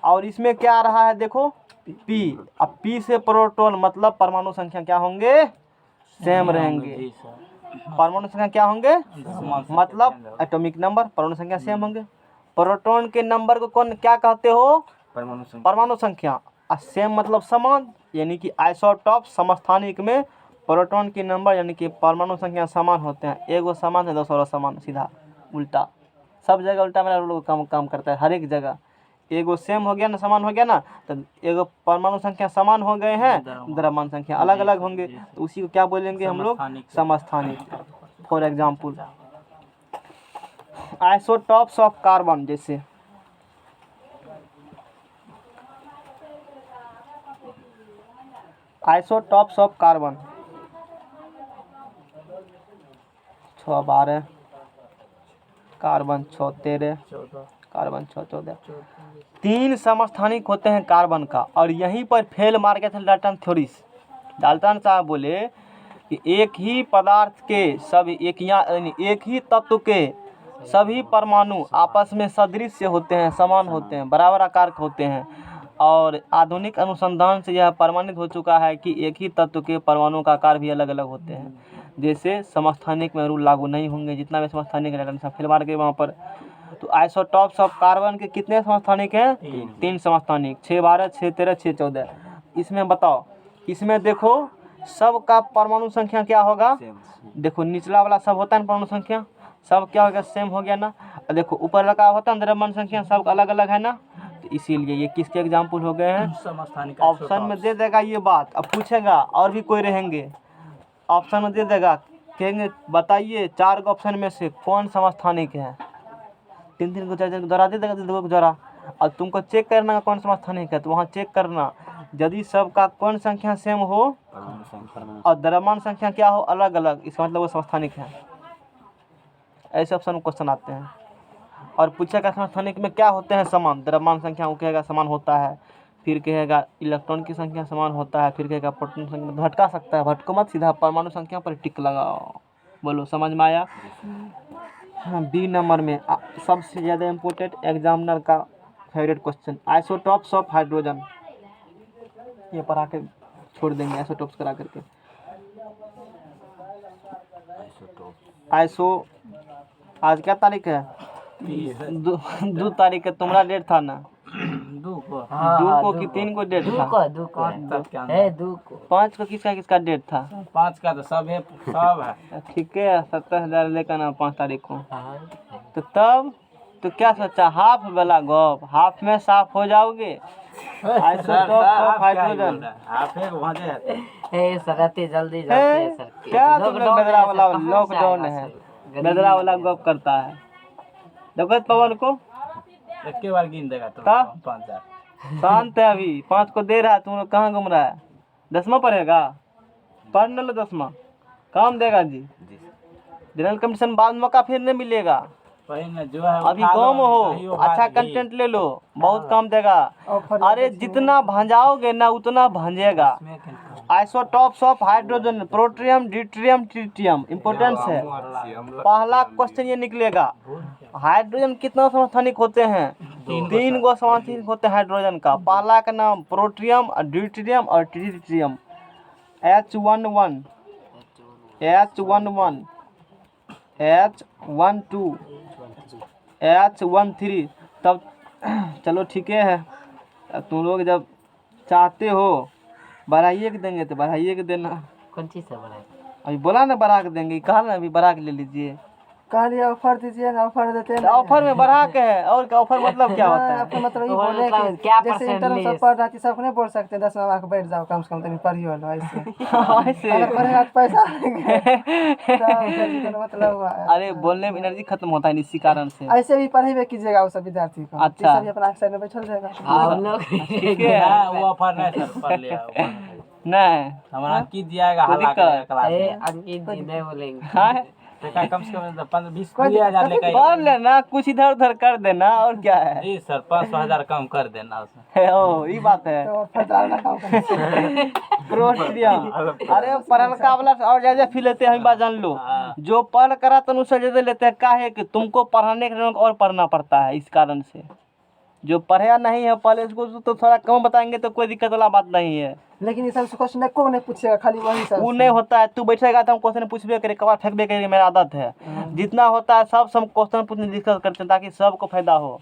और इसमें क्या आ रहा है देखो पी। अब पी से प्रोटॉन मतलब परमाणु संख्या क्या होंगे? सेम रहेंगे। परमाणु संख्या क्या होंगे? मतलब एटॉमिक नंबर परमाणु संख्या सेम होंगे। प्रोटॉन के नंबर को कौन क्या कहते हो? परमाणु संख्या। सेम मतलब समान, यानी कि आइसोटॉप समस्थानिक में प्रोटॉन के नंबर यानी कि परमाणु संख्या समान होते हैं। एगो समान है दूसरा समान, सीधा उल्टा। सब जगह उल्टा मेरा लोग काम करता है, हर एक जगह। एगो सेम हो गया ना, समान हो गया ना, तो एगो परमाणु संख्या समान हो गए हैं, द्रव्यमान संख्या अलग अलग होंगे, तो उसी को क्या बोलेंगे हम लोग? समस्थानिक। For example isotopes of carbon, जैसे isotopes of carbon 612, carbon 613, carbon 614। 3 समस्थानिक होते हैं कार्बन का। और यहीं पर फेल मार गए थे डाल्टन थ्योरिस। डाल्टन साहब बोले कि एक ही पदार्थ के सभी एक ही तत्व के सभी परमाणु आपस में सदृश होते हैं, समान होते हैं, बराबर आकार के होते हैं। और आधुनिक अनुसंधान से यह प्रमाणित हो चुका है कि एक ही तत्व के परमाणु का आकार भी अलग अलग होते हैं। जैसे समस्थानिक में रूल लागू नहीं होंगे, जितना भी समस्थानिक है फिर मार के वहाँ पर तो आइसोटॉप्स ऑफ कार्बन के कितने समस्थानिक हैं? 3 समस्थानिक, 6 12 6 13 6 14। इसमें बताओ, इसमें देखो सब का परमाणु संख्या क्या होगा? देखो निचला वाला सब होता है ना परमाणु संख्या, सब क्या हो गया? सेम हो गया ना। और देखो ऊपर वाला होता है द्रव्यमान संख्या, सब अलग अलग है ना। तो इसीलिए ये किसके एग्जाम्पल हो गए हैं? समस्थानिक ऑप्शन में दे देगा ये बात। अब पूछेगा और भी कोई रहेंगे, ऑप्शन में दे देगा, कहेंगे बताइए 4 के ऑप्शन में से कौन समस्थानिक है। 3 को 4 दोहरा दे देगा, 2 को दोहरा। और तुमको चेक करना है कौन समस्थानिक है, तो वहाँ चेक करना, यदि सबका कौन संख्या सेम हो और द्रव्यमान संख्या क्या हो अलग अलग, इसका मतलब वो समस्थानिक है। ऐसे ऑप्शन में क्वेश्चन आते हैं। और पूछेगा समस्थानिक में क्या होते हैं समान, द्रव्यमान संख्या वो कहेगा समान होता है, फिर कहेगा इलेक्ट्रॉन की संख्या समान होता है, फिर कहेगा प्रोटॉन संख्या। भटका सकता है, भटको मत, सीधा परमाणु संख्या पर टिक लगाओ। बोलो समझ में आया? हाँ, बी नंबर में सबसे ज़्यादा इम्पोर्टेंट एग्जामिनर का favourite question, isotopes of hydrogen. ये पढ़ा के छोड़ देंगे आइसोटॉप्स करा करके। आइसो आज क्या तारीख है? 2 तारीख है। तुम्हारा डेट था ना? 2 को 2 को कि 3 को डेट था? 2 को तब क्या है 2 को 5 को किसका डेट था? 5 का तो सब है, सब है। ठीक है, 70,000 लेकर ना 5 तारीख को। हाँ। तो तब तो क्या सोचा, हाफ वाला गप, हाफ में साफ हो जाओगे। आइसोटॉप्स ऑफ हाइड्रोजन आप एक वहाँ है ए सरते जल्दी जाते सर, क्या तुम लोग बेदरा वाला लॉकडाउन है, बेदरा वाला गप करता है। जगत पवन को एक के बार गिन देगा तो का? 5000 शांत है, अभी 5 को दे रहा है, तुम लोग कहाँ घूम रहा है? 10वां पढ़ेगा, पढ़ न लो 10वां, काम देगा जी। जनरल कंपटीशन बाद मौका फिर नहीं मिलेगा। जो है अभी कम हो, अच्छा कंटेंट ले लो, बहुत काम देगा। अरे जितना भंजाओगे ना उतना भंजेगा। Isotopes of hydrogen, protium, deuterium, tritium, importance है। पहला क्वेश्चन ये निकलेगा, हाइड्रोजन कितना समस्थानिक होते हैं? 3 गो समस्थानिक होते हैं हाइड्रोजन का। पहला का नाम प्रोटियम, ड्यूटेरियम और tritium. H11 H11 H12 H13। तब चलो ठीक है, तुम लोग जब चाहते हो बढ़ाइए के देंगे तो बढ़ाइए के देना। कौन चीज से बनाए? अभी बोला ना बढ़ा के देंगे, कहा ना अभी बढ़ा के ले लीजिए। कहलिए ऑफर दीजिए ना, ऑफर देते हैं। ऑफर में बढ़ा के है, और क्या ऑफर मतलब क्या होता है? आपका मतलब ये तो बोले मतलब कि क्या जैसे परसेंट इंटर में सब लेस? पढ़ रहा थी, सब नहीं बोल सकते 10वां मार्क बैठ जाओ, कम से कम तनी पढ़ियो लो ऐसे। ऐसे अगर पढ़ेगा तो पैसा तो मतलब हुआ है। अरे बोलने में एनर्जी खत्म होता है इसी कारण से। ऐसे भी पढ़ेबे कीजिएगा वो सब विद्यार्थी को। अच्छा। सभी अपना साइड में बैठल रहेगा। हम लोग ठीक है, वो ऑफर नहीं सर पढ़ लिया नहीं हमारा की दियागा कोई हल्ला दिक्कत? करेगा क्लास ए में। अंकित जी नहीं बोलेंगे। हाँ, कम से कम 15-20 लेकर पढ़ लेना, कुछ इधर उधर कर देना, और क्या है। जी सर 500,000 कम कर देना उसमें। ओ ये बात है। तो ऑफर डालना काम करना। प्रोटियम, अरे पढ़लका वाला और ज्यादा फी लेते हैं, हम बात जान लो। हाँ। जो पढ़ करा तो उससे ज्यादा लेते हैं। का है कि तुमको पढ़ाने के लिए और पढ़ना पड़ता है, इस कारण से। जो पढ़ा नहीं है पहले उसको तो थोड़ा कम बताएंगे तो कोई दिक्कत वाला बात नहीं है। लेकिन ये सब क्वेश्चन को नहीं पूछेगा, खाली वही सब। वो नहीं होता है, तू बैठेगा तो हम क्वेश्चन पूछबे करे, कबार फेंकबे करेंगे, मेरा आदत है। जितना होता है सब क्वेश्चन पूछने डिस्कस करते हैं ताकि सबको फायदा हो।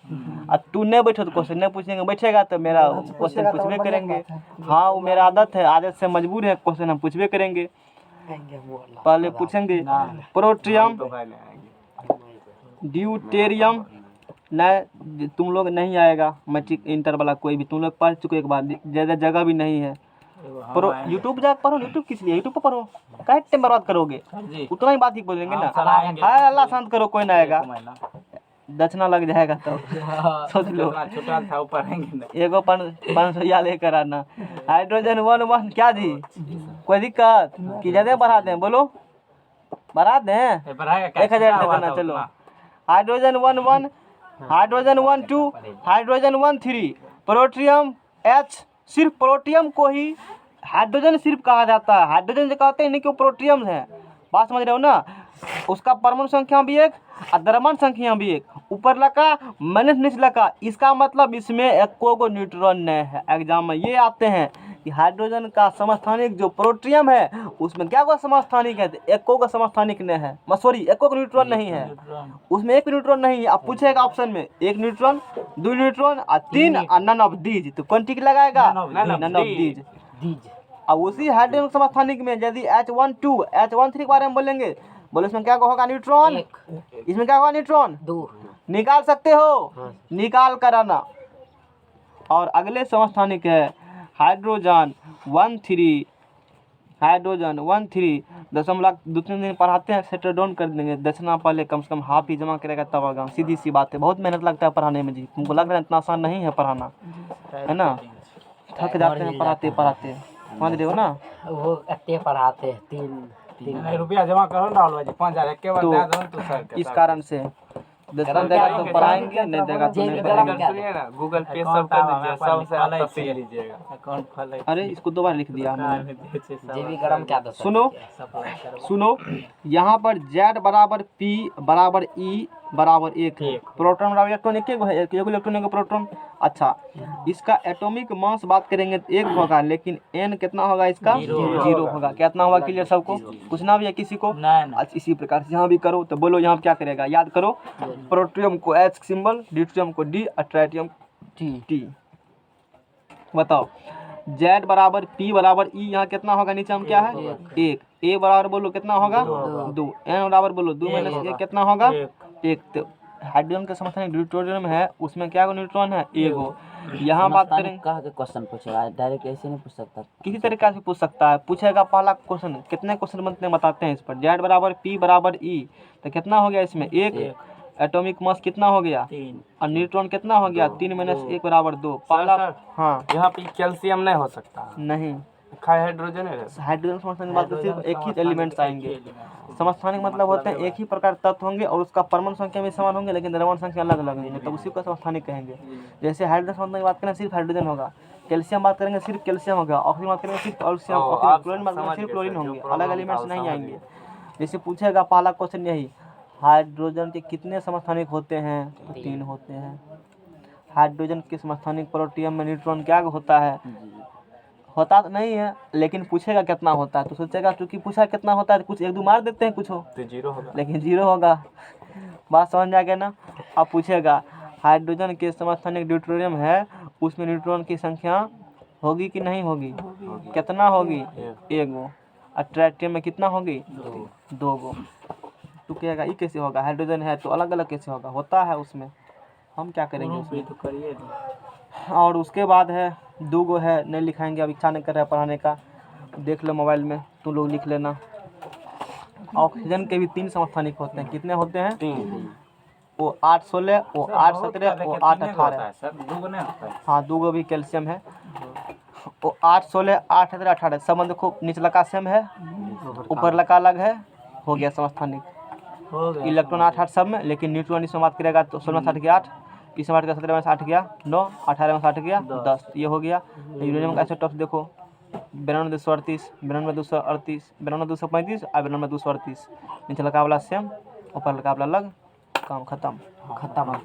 और तू नहीं बैठो तो क्वेश्चन नहीं पूछेंगे, बैठेगा तो मेरा क्वेश्चन पूछबे करेंगे। हाँ वो मेरा आदत है, आदत से मजबूर है, क्वेश्चन हम पूछबे करेंगे। पहले पूछेंगे प्रोटियम, ड्यूटेरियम। नहीं तुम लोग नहीं आएगा, मैट्रिक इंटर वाला कोई भी, तुम लोग पढ़ चुके एक बार, ज़्यादा जगह भी नहीं है। पढ़ो यूट्यूब जाकर पढ़ो, यूट्यूब किस लिए, यूट्यूब पर पढ़ो, काहे टाइम बर्बाद करोगे, जी उतना ही बात ही बोलेंगे ना। सर आएंगे। हाय अल्लाह शांत करो, कोई ना आएगा, महीना दक्षिणा लग जाएगा तो सोच लो। जितना छोटा था वो पढ़ेंगे ना। एगो 500 लेकर आना। हाइड्रोजन 1 क्या जी, कोई दिक्कत कि ज़्यादा बढ़ा दें? बोलो बढ़ा दें, ये पढ़ाएगा 1000 तक करना। चलो hydrogen 1 hydrogen 1 2 hydrogen 1 3 protium H। सिर्फ प्रोटियम को ही हाइड्रोजन सिर्फ कहा जाता है, हाइड्रोजन जो कहते हैं नहीं कि वो प्रोटियम है। बात समझ रहे हो ना? उसका परमाणु संख्या भी एक और द्रव्यमान संख्या भी एक, ऊपर लगा माइनस नीचे लगा। इसका मतलब इसमें एको को न्यूट्रॉन नहीं है। एग्जाम में ये आते हैं कि हाइड्रोजन का समस्थानिक जो प्रोटियम है उसमें क्या को समस्थानिक है, एको का समस्थानिक नहीं है, सॉरी एको का न्यूट्रॉन नहीं है, उसमें एक भी न्यूट्रॉन नहीं है। अब पूछेगा ऑप्शन में एक न्यूट्रॉन, दो न्यूट्रॉन और तीन और नन ऑफ दीज, तो कौन टिक लगाएगा? None of these. दीज अब उसी हाइड्रोजन समस्थानिक में यदि H12 H13 के बारे में बोलेंगे, बोले इसमें क्या होगा? न्यूट्रॉन। इसमें क्या होगा? न्यूट्रॉन। 2 निकाल सकते हो, निकाल कर आना। और अगले समस्थानिक है हाइड्रोजन 13, हाइड्रोजन 13 दशमलव 2-3 दिन पढ़ाते हैं, सेटल डाउन कर देंगे। दसना पहले कम से कम हाफ ही जमा करेगा तब आएगा, सीधी सी बात है। बहुत मेहनत लगता है पढ़ाने में जी, तुमको लग रहा है इतना आसान नहीं है पढ़ाना, है ना? थक जाते हैं पढ़ाते पढ़ाते, समझ रहे हो ना? वो कट्टे पढ़ाते हैं 3 रुपया जमा करो ना राहुल भाई, 5,000 एक के बाद तो दे दो तो सर के इस कारण से दसना देगा तो पढ़ाएंगे, नहीं देगा तो नहीं पढ़ाएंगे। सुनिए ना, गूगल पे सब कर दीजिए, सबसे आप तफसील लीजिएगा। अकाउंट खोले अरे इसको दो बार लिख दिया मैंने। जेबी गरम क्या दस सुनो सुनो, यहाँ पर Z बराबर P बराबर E बराबर 1 है, प्रोटॉन बराबर इलेक्ट्रॉन एक है, एक इलेक्ट्रॉन एक प्रोटॉन। अच्छा, इसका एटॉमिक मास बात करेंगे तो 1 होगा, लेकिन n कितना होगा इसका? 0 होगा। कितना होगा? क्लियर सबको? पूछना भी है किसी को? नहीं अच्छा, इसी प्रकार से यहाँ भी करो तो बोलो यहाँ क्या करेगा, याद करो। प्रोटियम को H सिंबल, ड्यूटेरियम को D और ट्राइटियम T। बताओ, Z बराबर P बराबर E, यहाँ कितना होगा? नीचे हम क्या है? 1। A बराबर बोलो कितना होगा? 2। N बराबर बोलो 2 - 1 कितना होगा? 1। तो हाइड्रोजन का समस्थानिक ड्यूटेरियम है, उसमें क्या न्यूट्रॉन है? 1। यहाँ बात करें कहा के क्वेश्चन पूछेगा, डायरेक्ट ऐसे नहीं पूछ सकता। किसी तरीके से पूछ सकता है, पूछेगा पहला क्वेश्चन। कितने क्वेश्चन बनते हैं बताते हैं इस पर। Z बराबर P बराबर E, तो कितना हो गया इसमें? 1। एटॉमिक मास कितना हो गया? 3। और न्यूट्रॉन कितना हो गया? 3 - 1 बराबर 2। पहला हाँ यहाँ पे कैल्शियम नहीं हो सकता, नहीं, हाइड्रोजन है। हाइड्रोजन समस्थानिक की बात तो सिर्फ एक ही एलिमेंट्स आएंगे। समस्थानिक मतलब होते हैं एक ही प्रकार तत्व होंगे और उसका परमाणु संख्या भी समान होंगे, लेकिन द्रव्यमान संख्या अलग अलग होंगे, तो उसी को समस्थानिक कहेंगे। जैसे हाइड्रोजन समस्थानिक की बात करें सिर्फ हाइड्रोजन होगा, कैल्शियम बात करेंगे सिर्फ कैल्शियम होगा, ऑक्सीजन बात करेंगे सिर्फ ऑक्सीजन, क्लोरीन बात करेंगे सिर्फ क्लोरीन होंगे, अलग एलिमेंट्स नहीं आएंगे। जैसे पूछेगा पहला क्वेश्चन यही, हाइड्रोजन के कितने समस्थानिक होते हैं? तो 3 होते हैं। हाइड्रोजन के समस्थानिक प्रोटियम में न्यूट्रॉन क्या होता है? होता तो नहीं है, लेकिन पूछेगा कितना होता है तो सोचेगा क्योंकि पूछा कितना होता है तो कुछ 1-2 मार देते हैं कुछ हो, तो 0 होगा, लेकिन 0 होगा। बात समझ में आ गया ना? अब पूछेगा हाइड्रोजन के समस्थानिक ड्यूटेरियम है, उसमें न्यूट्रॉन की संख्या होगी कि नहीं होगी? कितना होगी? 1 गो। और ट्राइटियम में कितना होगी? 2 गो। तो कहेगा ये कैसे होगा? हाइड्रोजन है तो अलग अलग कैसे होगा? होता है उसमें, हम क्या करेंगे उसमें? तो करिए। और उसके बाद है 2 गो है, नहीं लिखाएंगे, अब इच्छा नहीं कर रहा है पढ़ाने का, देख लो मोबाइल में, तुम लोग लिख लेना। ऑक्सीजन के भी 3 समस्थानिक होते हैं। कितने होते हैं? 3। वो 8-16, वो 8-17, वो 8-18। सर 2 नहीं होता है। हाँ 2 गो भी कैल्शियम है। वो 8-16, 8-17, 18 सब में देखो, निचला का सेम है, ऊपर लका अलग है, हो गया समस्थानिक। इलेक्ट्रॉन 8-8 सब में, लेकिन न्यूट्रॉन इसमें बात करेगा तो 16 में 8 गया 8, 20 में 8 गया 17 में 8 गया 9, 18 में 8 गया 10, ये हो गया। यूरेनियम का आइसोटॉप्स देखो, 92-238, 92-238, 92-235 और 92-238। निचला का वाला सेम, ऊपर का वाला अलग, काम खत्म। खत्म।